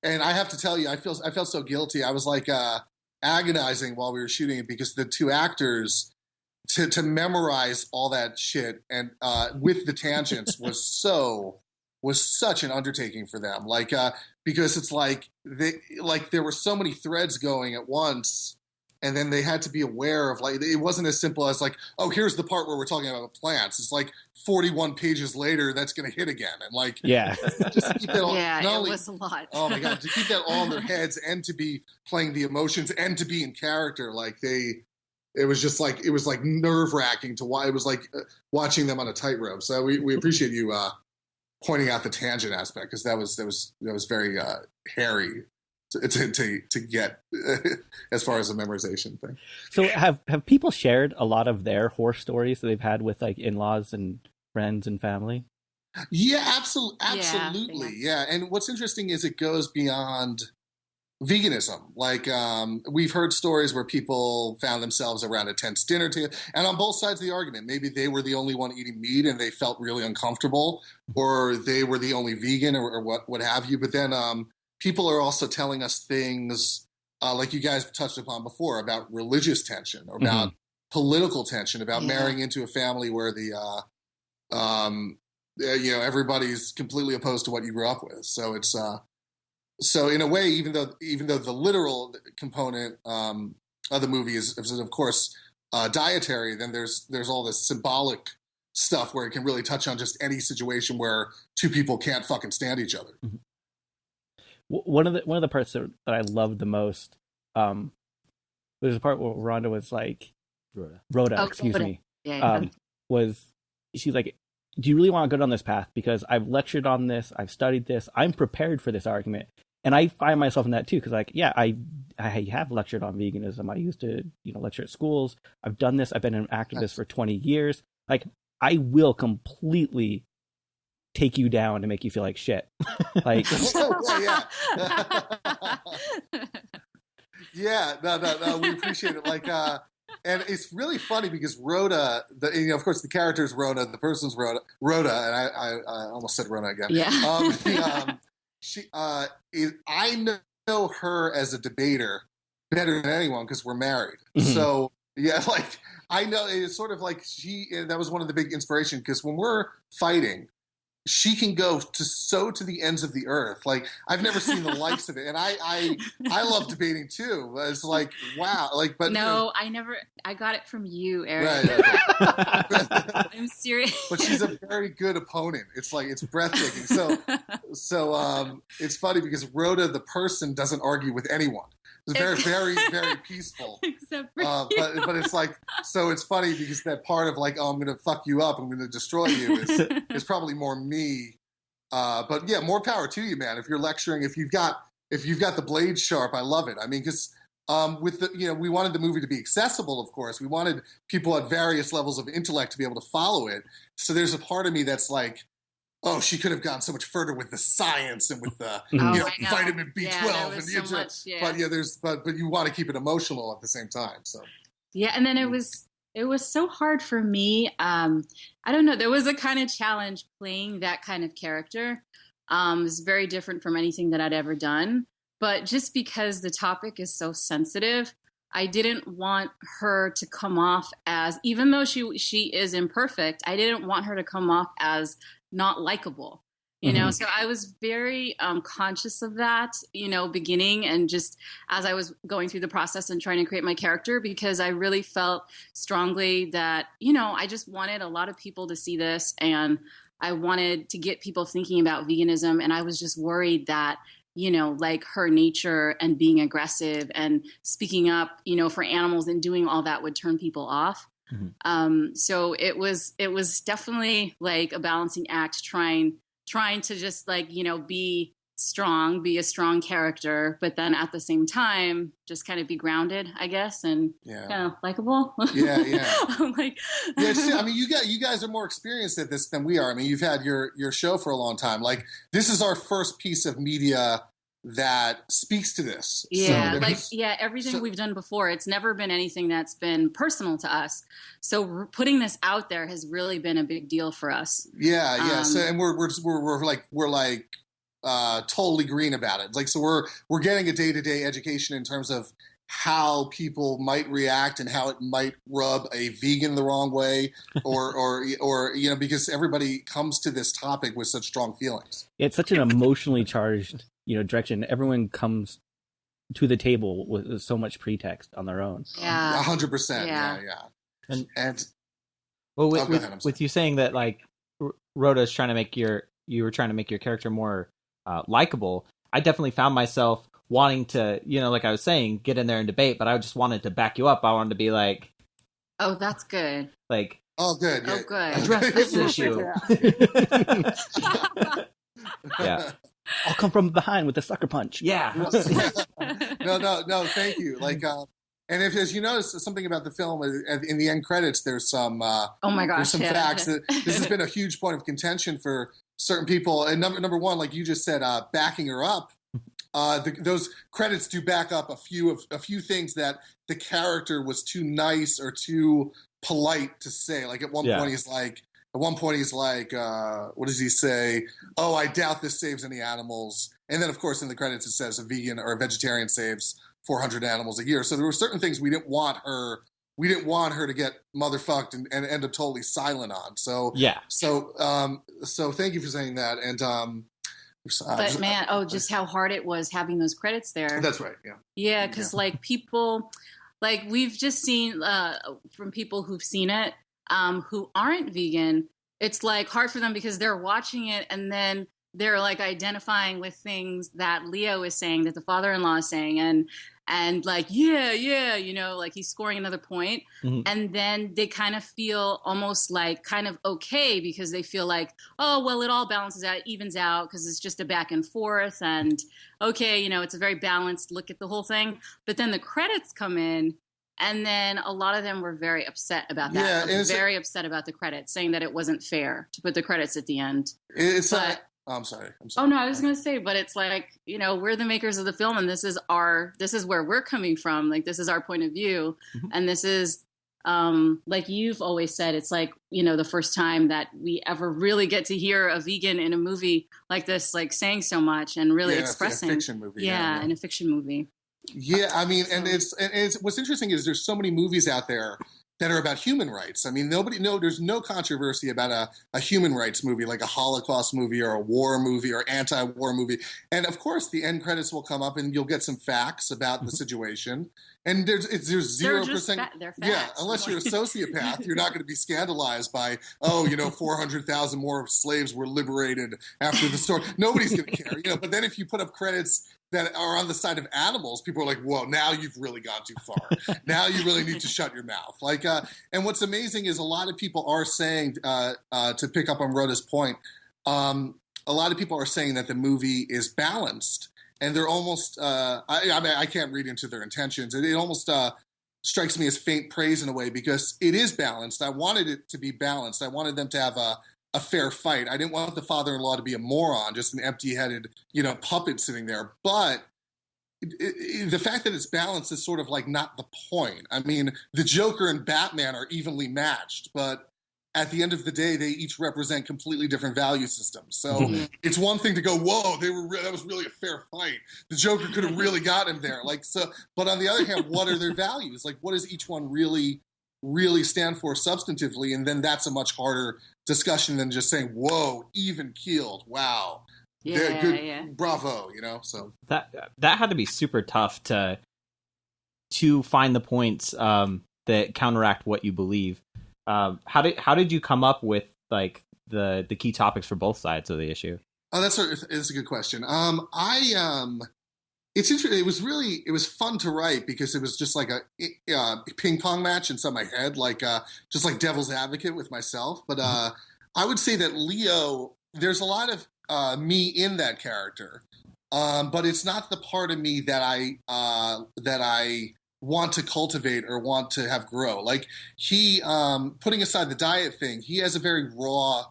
and I have to tell you, I felt so guilty. I was like agonizing while we were shooting it because the two actors. To memorize all that shit and with the tangents was such an undertaking for them. Like because it's like there were so many threads going at once, and then they had to be aware of like it wasn't as simple as like, oh, here's the part where we're talking about plants. It's like 41 pages later that's going to hit again, and like just keep that all. It was a lot. Oh my God, to keep that all in their heads and to be playing the emotions and to be in character, like it was just like it was like nerve-wracking to watch. It was like watching them on a tightrope. So we appreciate you pointing out the tangent aspect because that was very hairy to get as far as the memorization thing. So have people shared a lot of their horror stories that they've had with like in-laws and friends and family? Yeah, absolutely. Yeah, and what's interesting is it goes beyond veganism. Like we've heard stories where people found themselves around a tense dinner table, and on both sides of the argument, maybe they were the only one eating meat and they felt really uncomfortable, or they were the only vegan, or what have you. But then people are also telling us things like you guys touched upon before about religious tension, or about political tension, about marrying into a family where the everybody's completely opposed to what you grew up with. So it's so in a way, even though the literal component of the movie is of course dietary, then there's all this symbolic stuff where it can really touch on just any situation where two people can't fucking stand each other. One of the parts that I loved the most was a part where Rhonda was like, Rhoda, was she's like, do you really want to go down this path? Because I've lectured on this, I've studied this, I'm prepared for this argument. And I find myself in that too, because like, yeah, I have lectured on veganism. I used to, lecture at schools. I've done this. I've been an activist for 20 years. Like, I will completely take you down to make you feel like shit. Like, yeah, no, we appreciate it. Like, and it's really funny because Rhoda, of course, the character is Rhoda, the person's Rhoda, and I almost said Rhoda again. Yeah. I know her as a debater better than anyone because we're married. Mm-hmm. So yeah, like I know it's sort of like that was one of the big inspiration because when we're fighting, she can go to the ends of the earth. Like I've never seen the likes of it, and I love debating too. It's like wow, like but no, I never. I got it from you, Eric. Right. I'm serious. But she's a very good opponent. It's like it's breathtaking. So it's funny because Rhoda, the person, doesn't argue with anyone. It's very, very, very peaceful. Except for but it's like, so it's funny because that part of like, oh, I'm going to fuck you up, I'm going to destroy you is probably more me. But yeah, more power to you, man. If you're lecturing, if you've got the blade sharp, I love it. I mean, because with the, we wanted the movie to be accessible, of course. We wanted people at various levels of intellect to be able to follow it. So there's a part of me that's like, oh, she could have gone so much further with the science and with the vitamin B12 but you want to keep it emotional at the same time. So yeah, and then it was so hard for me. I don't know. There was a kind of challenge playing that kind of character. It's very different from anything that I'd ever done. But just because the topic is so sensitive, I didn't want her to come off as, even though she is imperfect, I didn't want her to come off as not likable, so I was very conscious of that, beginning and just as I was going through the process and trying to create my character, because I really felt strongly that, I just wanted a lot of people to see this and I wanted to get people thinking about veganism. And I was just worried that, like her nature and being aggressive and speaking up, for animals and doing all that would turn people off. Mm-hmm. So it was definitely like a balancing act, trying to just like, be strong, be a strong character, but then at the same time, just kind of be grounded, I guess. And kind of likable. Yeah. Yeah. Like, I mean, you guys are more experienced at this than we are. I mean, you've had your show for a long time. Like this is our first piece of media that speaks to this. Yeah, so everything we've done before, it's never been anything that's been personal to us. So putting this out there has really been a big deal for us. Yeah. So and we're like totally green about it. Like so we're getting a day-to-day education in terms of how people might react and how it might rub a vegan the wrong way or because everybody comes to this topic with such strong feelings. It's such an emotionally charged direction. Everyone comes to the table with so much pretext on their own. Yeah, 100%. Yeah. And well, with you saying that, like Rhoda's trying to make you were trying to make your character more likable. I definitely found myself wanting to, like I was saying, get in there and debate, but I just wanted to back you up. I wanted to be like, oh, that's good. Like, oh, good. Oh, good. Address this issue. Yeah. I'll come from behind with a sucker punch. Yeah. No. Thank you. Like, and if you notice something about the film in the end credits, there's some. Oh my gosh! There's some facts that this has been a huge point of contention for certain people. And number one, like you just said, backing her up. Those credits do back up a few things that the character was too nice or too polite to say. Like at one point he's like. At one point, he's like, what does he say? Oh, I doubt this saves any animals. And then, of course, in the credits, it says a vegan or a vegetarian saves 400 animals a year. So there were certain things we didn't want her to get motherfucked and end up totally silent on. So, yeah. So thank you for saying that. And, but man, just how hard it was having those credits there. That's right. Yeah. Yeah. Cause like people, like we've just seen, from people who've seen it, who aren't vegan, it's like hard for them because they're watching it and then they're like identifying with things that Leo is saying, that the father-in-law is saying. and like, yeah, you know, like he's scoring another point. And then they kind of feel almost like kind of okay because they feel like, oh, well, it all balances out, evens out because it's just a back and forth. And okay, you know, it's a very balanced look at the whole thing. But then the credits come in. And then a lot of them were very upset about that. Yeah, very upset about the credits, saying that it wasn't fair to put the credits at the end. I'm sorry. Oh no, I was going to say, but it's like, you know, we're the makers of the film, and this is where we're coming from. Like, this is our point of view, and this is, like you've always said, it's like, you know, the first time that we ever really get to hear a vegan in a movie like this, like saying so much and really expressing. A fiction movie. Yeah, in a fiction movie. Yeah, I mean, and it's what's interesting is there's so many movies out there that are about human rights. I mean, there's no controversy about a human rights movie, like a Holocaust movie or a war movie or anti-war movie. And of course, the end credits will come up and you'll get some facts about the situation. And there's 0%. Yeah, unless you're a sociopath, you're not going to be scandalized by, 400,000 more slaves were liberated after the story. Nobody's going to care, you know. But then if you put up credits that are on the side of animals, people are like, whoa, now you've really gone too far. Now you really need to shut your mouth. Like, and what's amazing is a lot of people are saying, to pick up on Rhoda's point, a lot of people are saying that the movie is balanced. And they're almost, I can't read into their intentions. It almost strikes me as faint praise in a way because it is balanced. I wanted it to be balanced. I wanted them to have a fair fight. I didn't want the father-in-law to be a moron, just an empty-headed, puppet sitting there. But the fact that it's balanced is sort of like not the point. I mean, the Joker and Batman are evenly matched, but at the end of the day, they each represent completely different value systems. So it's one thing to go, whoa, that was really a fair fight. The Joker could have really got him there. But on the other hand, what are their values? Like, what does each one really stand for substantively? And then that's a much harder discussion than just saying, whoa, even keeled. Wow. Yeah, good, yeah. Bravo, so. That had to be super tough to find the points that counteract what you believe. How did you come up with like the key topics for both sides of the issue? Oh, that's a good question. It's interesting. It was fun to write because it was just like a ping pong match inside my head, like just like devil's advocate with myself. But I would say that Leo, there's a lot of me in that character, but it's not the part of me that I want to cultivate or want to have grow. Like he, putting aside the diet thing, he has a very raw,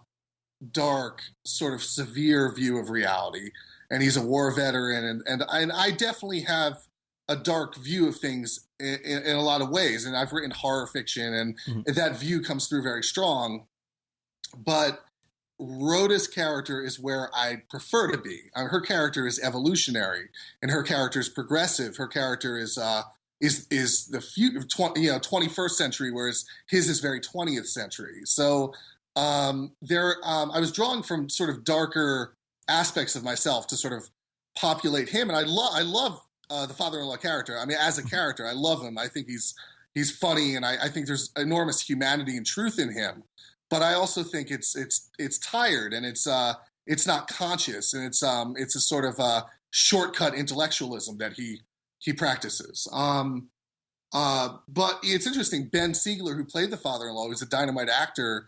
dark, sort of severe view of reality. And he's a war veteran. And I definitely have a dark view of things in a lot of ways. And I've written horror fiction and that view comes through very strong. But Rhoda's character is where I prefer to be. Her character is evolutionary and her character is progressive. Her character is the 21st century, whereas his is very 20th century. So I was drawing from sort of darker aspects of myself to sort of populate him, and I love the father-in-law character. I mean, as a character, I love him. I think he's funny, and I think there's enormous humanity and truth in him. But I also think it's tired and it's not conscious, and it's a sort of shortcut intellectually that he practices. But it's interesting. Ben Siegler, who played the father-in-law, who's a dynamite actor,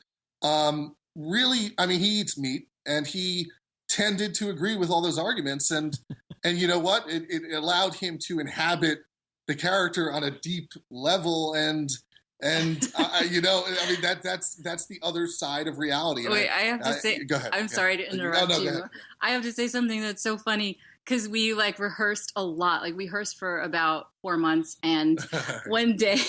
really, I mean, he eats meat, and he tended to agree with all those arguments. And you know what? It allowed him to inhabit the character on a deep level. And you know, I mean, that's the other side of reality. And Wait, I have to say, go ahead. I'm sorry to interrupt No, you. I have to say something that's so funny. Because we rehearsed a lot. We rehearsed for about 4 months, and one day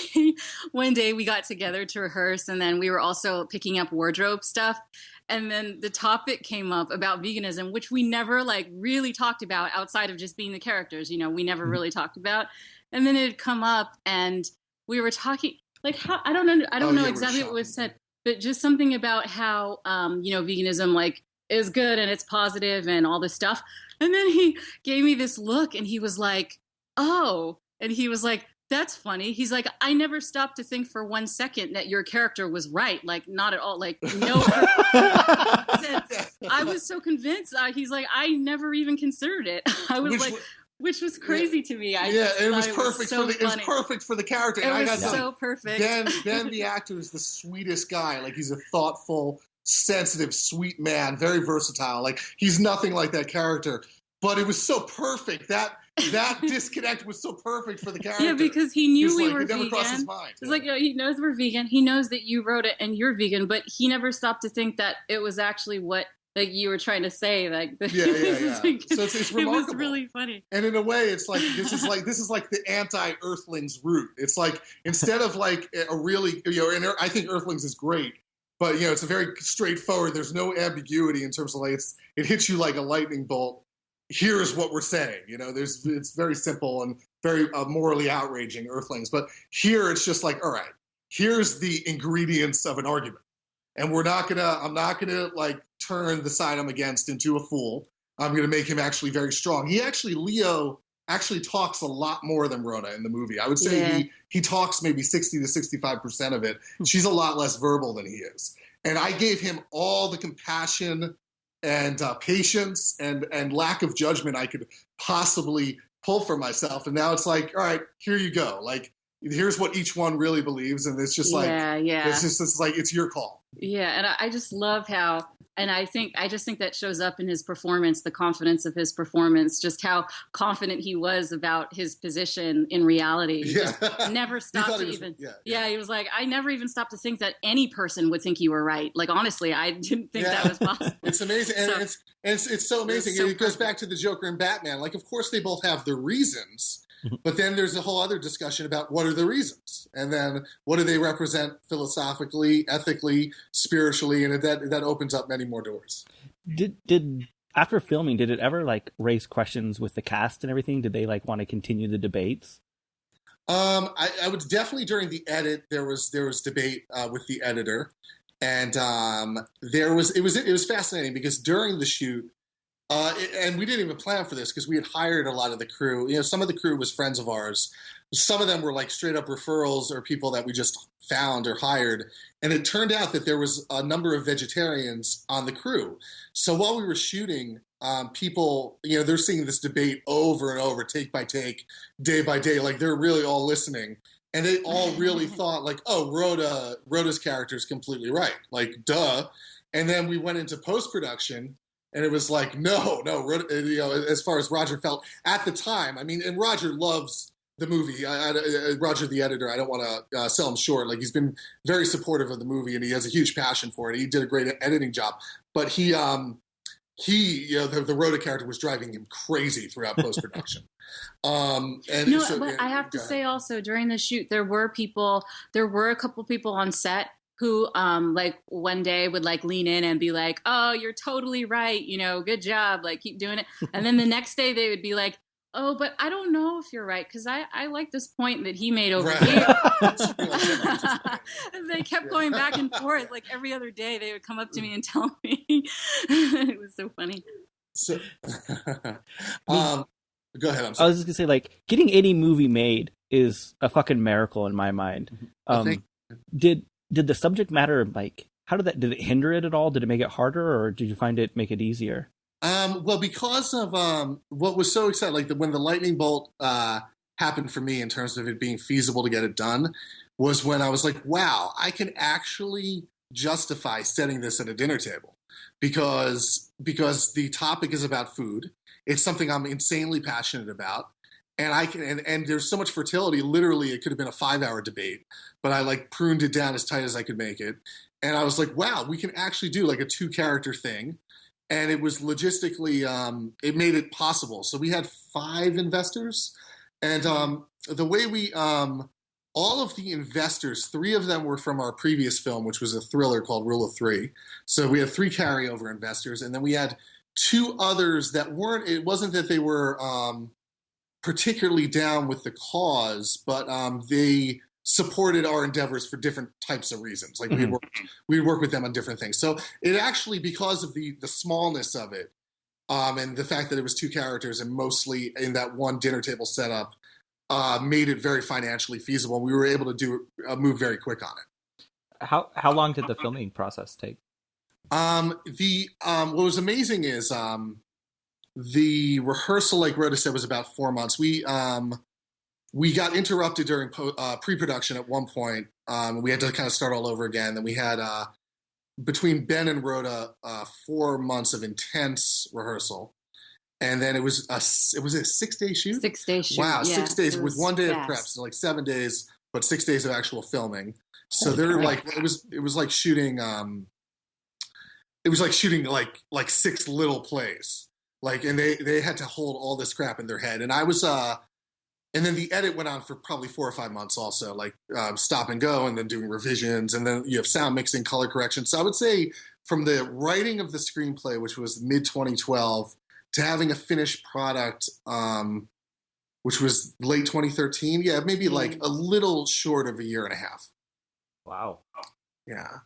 we got together to rehearse, and then we were also picking up wardrobe stuff. And then the topic came up about veganism, which we never really talked about outside of just being the characters. We never really talked about. And then it had come up, and we were talking how I don't know exactly what was said, but just something about how veganism is good and it's positive and all this stuff. And then he gave me this look and he was like, oh, and he was like, that's funny. He's like, I never stopped to think for 1 second that your character was right. Not at all. No. I was so convinced. He's like, I never even considered it. I was which was crazy to me. It was thought perfect so it was perfect for the character. It And was I got so perfect. Ben, the actor, is the sweetest guy. Like, he's a thoughtful, sensitive, sweet man, very versatile. Like, he's nothing like that character. But it was so perfect. That disconnect was so perfect for the character. Yeah, because he knew we were it never vegan. crossed his mind. It's like, he knows we're vegan. He knows that you wrote it and you're vegan, but he never stopped to think that it was actually what you were trying to say. Like, yeah. So it's remarkable. It was really funny. And in a way, it's like this is like the anti-Earthlings route. It's like, instead of like a really, and I think Earthlings is great, but it's a very straightforward. There's no ambiguity in terms of like it hits you like a lightning bolt. Here's what we're saying. It's very simple and very morally outraging, Earthlings. But here it's just like, all right, here's the ingredients of an argument. And I'm not gonna like turn the side I'm against into a fool. I'm gonna make him actually very strong. Leo actually talks a lot more than Rhoda in the movie. I would say he talks maybe 60 to 65% of it. She's a lot less verbal than he is. And I gave him all the compassion and patience and lack of judgment I could possibly pull for myself. And now it's like, all right, here you go. Like, here's what each one really believes. And it's just like, it's like, it's your call. Yeah. And I just love how, and I just think that shows up in his performance, the confidence of his performance, just how confident he was about his position in reality. He just never stopped to even. He was like, I never even stopped to think that any person would think you were right. Like, honestly, I didn't think that was possible. It's amazing. And it's so amazing. It goes back to the Joker and Batman. Like, of course, they both have their reasons. But then there's a whole other discussion about what are the reasons, and then what do they represent philosophically, ethically, spiritually, and that opens up many more doors. Did after filming, did it ever like raise questions with the cast and everything? Did they like want to continue the debates? I would definitely, during the edit, there was debate with the editor, and it was fascinating because during the shoot. And we didn't even plan for this because we had hired a lot of the crew. Some of the crew was friends of ours. Some of them were like straight up referrals or people that we just found or hired. And it turned out that there was a number of vegetarians on the crew. So while we were shooting, people, they're seeing this debate over and over, take by take, day by day. Like, they're really all listening. And they all really thought like, oh, Rhoda's character is completely right. Like, duh. And then we went into post-production. And it was like, no, as far as Roger felt at the time. I mean, and Roger loves the movie. Roger, the editor, I don't want to sell him short. Like, he's been very supportive of the movie, and he has a huge passion for it. He did a great editing job. But the Rhoda character was driving him crazy throughout post-production. But I have to say also, during the shoot, there were a couple people on set who like one day would like lean in and be like, oh, you're totally right. Good job. Like, keep doing it. And then the next day they would be like, oh, but I don't know if you're right. Cause I like this point that he made over here. And they kept going back and forth. Like, every other day they would come up to me and tell me. It was so funny. So, go ahead. I'm sorry. I was just gonna say, like, getting any movie made is a fucking miracle in my mind. Did the subject matter, like, did it hinder it at all? Did it make it harder, or did you find it make it easier? Well, because of what was so exciting, like when the lightning bolt happened for me in terms of it being feasible to get it done, was when I was like, wow, I can actually justify setting this at a dinner table because the topic is about food. It's something I'm insanely passionate about. And and there's so much fertility. Literally, it could have been a 5-hour debate, but I like pruned it down as tight as I could make it. And I was like, wow, we can actually do like a 2-character thing. And it was logistically, it made it possible. So we had 5 investors, and the way all of the investors, 3 of them were from our previous film, which was a thriller called Rule of 3. So we had 3 carryover investors, and then we had 2 others that weren't. It wasn't that they were particularly down with the cause, but they supported our endeavors for different types of reasons. Like, we'd work with them on different things. So it actually, because of the smallness of it, and the fact that it was 2 characters and mostly in that one dinner table setup, made it very financially feasible. We were able to move very quick on it. How long did the filming process take? What was amazing is the rehearsal, like Rhoda said, was about 4 months. We got interrupted during pre-production at one point. We had to kind of start all over again. Then we had, between Ben and Rhoda, 4 months of intense rehearsal. And then it was a 6-day shoot? 6-day shoot. Wow, yeah, 6 days with 1 day fast. of prep. So like 7 days, but 6 days of actual filming. So they're like, it was like shooting, like 6 little plays. Like, and they had to hold all this crap in their head. And I was, and then the edit went on for probably 4 or 5 months also, like stop and go and then doing revisions. And then you have sound mixing, color correction. So I would say from the writing of the screenplay, which was mid-2012, to having a finished product, which was late 2013, maybe like a little short of a year and a half. Wow. Yeah.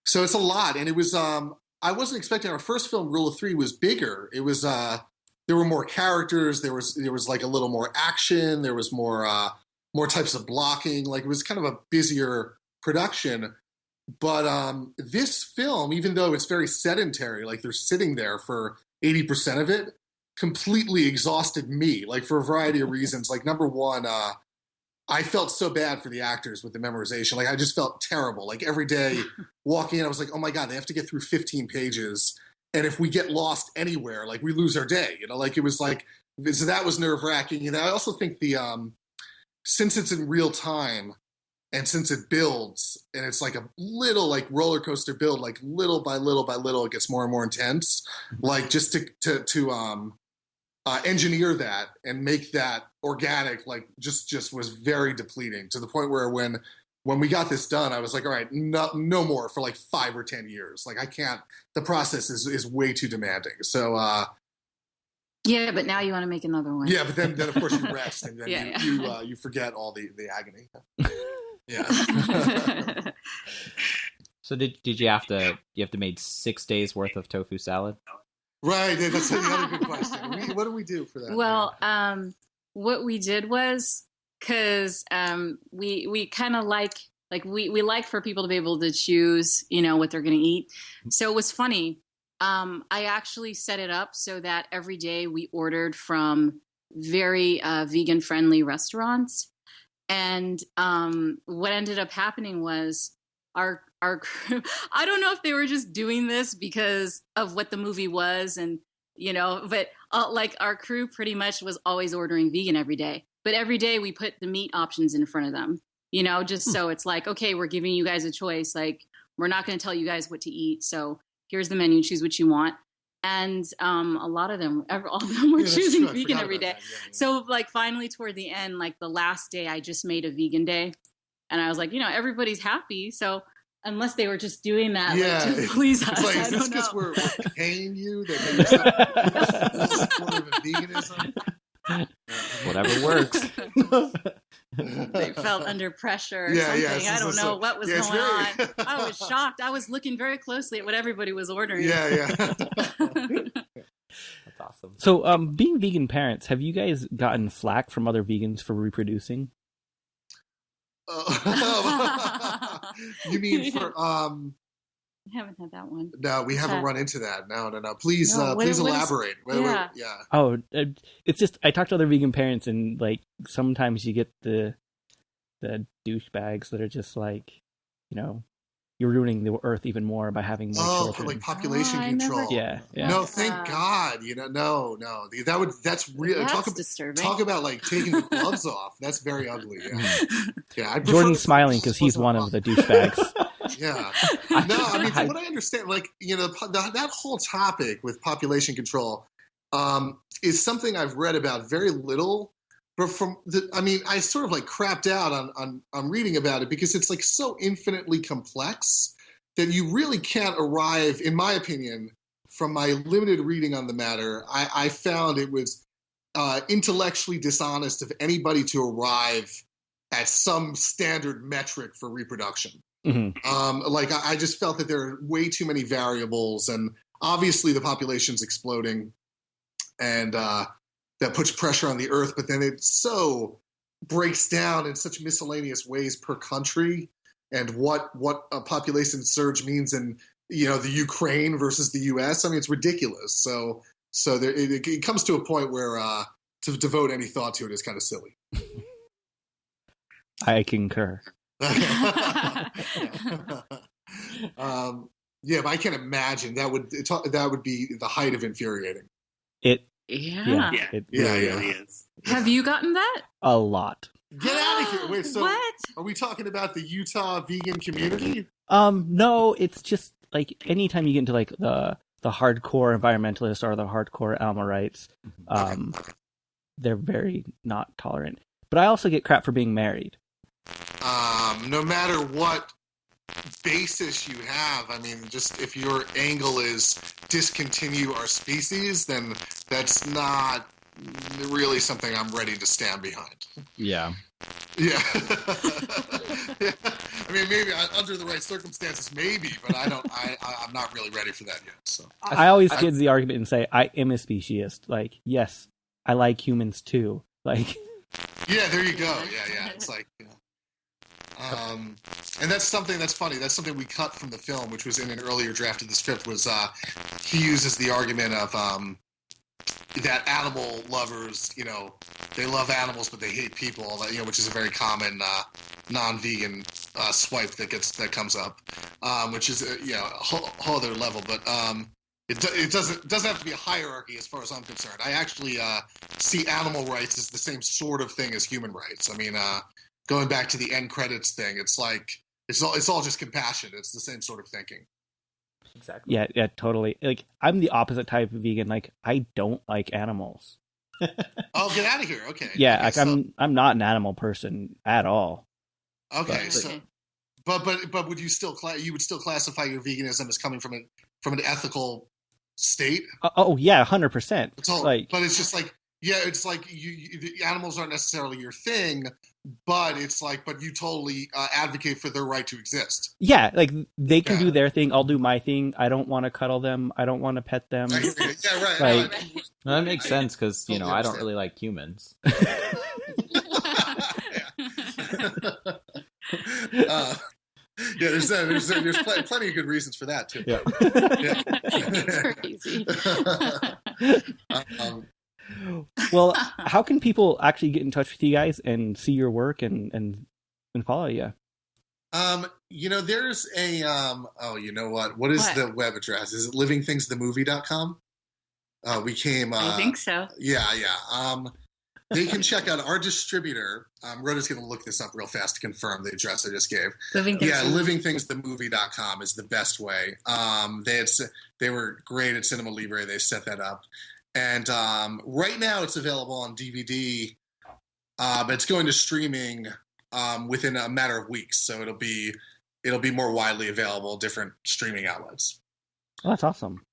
So it's a lot. And it was, I wasn't expecting our first film, Rule of Three, was bigger. It was, there were more characters. There was like a little more action. There was more types of blocking. Like it was kind of a busier production. But this film, even though it's very sedentary, like they're sitting there for 80% of it, completely exhausted me, like for a variety of reasons. Like number one, I felt so bad for the actors with the memorization. Like I just felt terrible. Like every day walking in, I was like, oh my God, they have to get through 15 pages. And if we get lost anywhere, like we lose our day, like it was like, so that was nerve wracking. And I also think since it's in real time and since it builds and it's like a little like roller coaster build, like little by little by little, it gets more and more intense. Like just to engineer that and make that organic, like just was very depleting to the point where when we got this done, I was like, all right, no more for like 5 or 10 years. Like I can't, the process is way too demanding. So, yeah, but now you want to make another one. Yeah, but then of course you rest and then you forget all the agony. Yeah. So did you have to make 6 days worth of tofu salad? Right, that's another good question. What do we do for that? Well, what we did was, because we kind of like we like for people to be able to choose, what they're going to eat. So it was funny. I actually set it up so that every day we ordered from very vegan friendly restaurants. And what ended up happening was our crew, I don't know if they were just doing this because of what the movie was and, but like our crew pretty much was always ordering vegan every day. But every day we put the meat options in front of them, just so it's like, okay, we're giving you guys a choice. Like, we're not going to tell you guys what to eat. So here's the menu, choose what you want. And a lot of them, all of them were choosing vegan every day. Yeah. So like finally toward the end, like the last day, I just made a vegan day. And I was like, everybody's happy. So unless they were just doing that like, to please us, like, I don't know. Because we're paying you? That you're supportive of veganism? Whatever works. They felt under pressure or something. I don't know what was going on. I was shocked. I was looking very closely at what everybody was ordering. Yeah. That's awesome. So, being vegan parents, have you guys gotten flack from other vegans for reproducing? You mean for I haven't had that one. No, we haven't run into that. No. Please elaborate. Oh, it's just I talk to other vegan parents, and like sometimes you get the douchebags that are just like, you're ruining the earth even more by having more children. For like population control. Yeah. No, thank God. No. That's real. That's disturbing. Talk about like taking the gloves off. That's very ugly. Yeah. Jordan's smiling because he's one of the douchebags. Yeah. No, I mean, from what I understand, like, that whole topic with population control is something I've read about very little. But I sort of like crapped out on reading about it because it's like so infinitely complex that you really can't arrive, in my opinion, from my limited reading on the matter, I found it was intellectually dishonest of anybody to arrive at some standard metric for reproduction. Mm-hmm. I just felt that there are way too many variables, and obviously the population's exploding, and that puts pressure on the earth, but then it so breaks down in such miscellaneous ways per country, and what a population surge means in the Ukraine versus the US. I mean, it's ridiculous. So So it comes to a point where to devote any thought to it is kind of silly. I concur. Yeah, but I can imagine that would be the height of infuriating. It Yeah. it Yeah, really yeah. is. Have you gotten that? A lot. Get out of here! Wait, so What? are we talking about the Utah vegan community? No, it's just like anytime you get into like the hardcore environmentalists or the hardcore animal rights, they're very not tolerant. But I also get crap for being married. No matter what basis you have, I mean, just if your angle is discontinue our species, then that's not really something I'm ready to stand behind. Yeah. Yeah. Yeah. I mean, maybe under the right circumstances, maybe, but I'm not really ready for that yet. So I always get the argument and say I am a speciesist. Like, yes, I like humans too. Like, yeah, there you go. Yeah. It's like, and that's something that's funny. That's something we cut from the film, which was in an earlier draft of the script. Was he uses the argument of that animal lovers, they love animals but they hate people. Which is a very common non-vegan swipe that comes up, which is a whole other level. But it doesn't have to be a hierarchy as far as I'm concerned. I actually see animal rights as the same sort of thing as human rights. I mean, going back to the end credits thing, it's like it's all just compassion. It's the same sort of thinking. Exactly. yeah, totally. Like, I'm the opposite type of vegan. Like, I don't like animals. Oh, get out of here! Okay. Yeah, okay, like so, I'm not an animal person at all. okay. But- So, but would you still classify your veganism as coming from an ethical state? Oh yeah, 100%. It's all, Like, but it's just like, yeah, it's like the animals aren't necessarily your thing, but it's like, but you totally advocate for their right to exist. yeah, like they can Yeah. do their thing. I'll do my thing. I don't want to cuddle them. I don't want to pet them. Yeah, right. Like- right. Well, that makes sense because, totally I don't understand. really like humans. Yeah, there's plenty of good reasons for that too. Yeah. Yeah. Well, how can people actually get in touch with you guys and see your work and follow you? There's a you know what is What? the web address? Is it livingthingsthemovie.com? We came I think so. Yeah. They can check out our distributor. Rhoda's going to look this up real fast to confirm the address I just gave. Livingthingsthemovie.com is the best way. They were great at Cinema Libre. They set that up. And right now it's available on DVD, but it's going to streaming within a matter of weeks. So it'll be more widely available, different streaming outlets. Oh, that's awesome.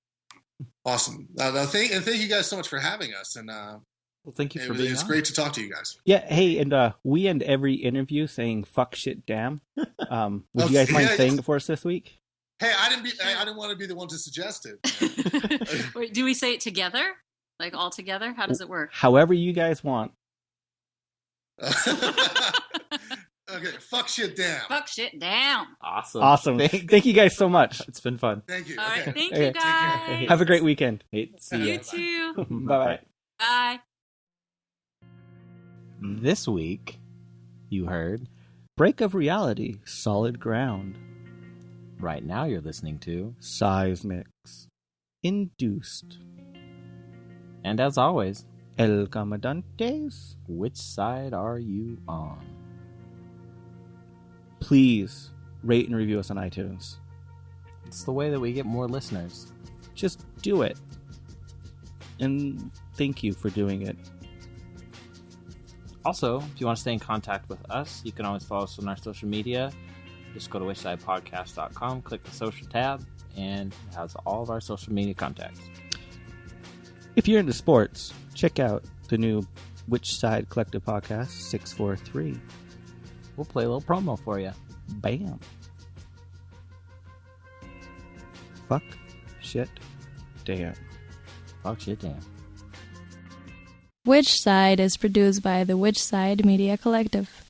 Awesome. Thank you guys so much for having us. And Well, thank you for being it's on. great to talk to you guys. Yeah. Hey, and we end every interview saying "fuck, shit, damn." Would you guys mind saying it for us this week? Hey, I didn't want to be the one to suggest it. Wait, do we say it together? Like all together? How does it work? However you guys want. Okay, fuck shit down. Fuck shit down. Awesome. Thank you guys so much. It's been fun. Thank you. All right, Okay. thank Okay. you guys. Have a great weekend. See You ya. too. Bye-bye. Bye. This week, you heard. Break of reality, solid ground. Right now, you're listening to. Seismics. Induced. And as always, El Comandantes. which side are you on? Please rate and review us on iTunes. It's the way that we get more listeners. Just do it. And thank you for doing it. Also, if you want to stay in contact with us, you can always follow us on our social media. Just go to whichsidepodcast.com, click the social tab, and it has all of our social media contacts. If you're into sports, check out the new Which Side Collective Podcast 643. We'll play a little promo for you. Bam. Fuck, shit, damn. Fuck shit, damn. Which Side is produced by the Which Side Media Collective.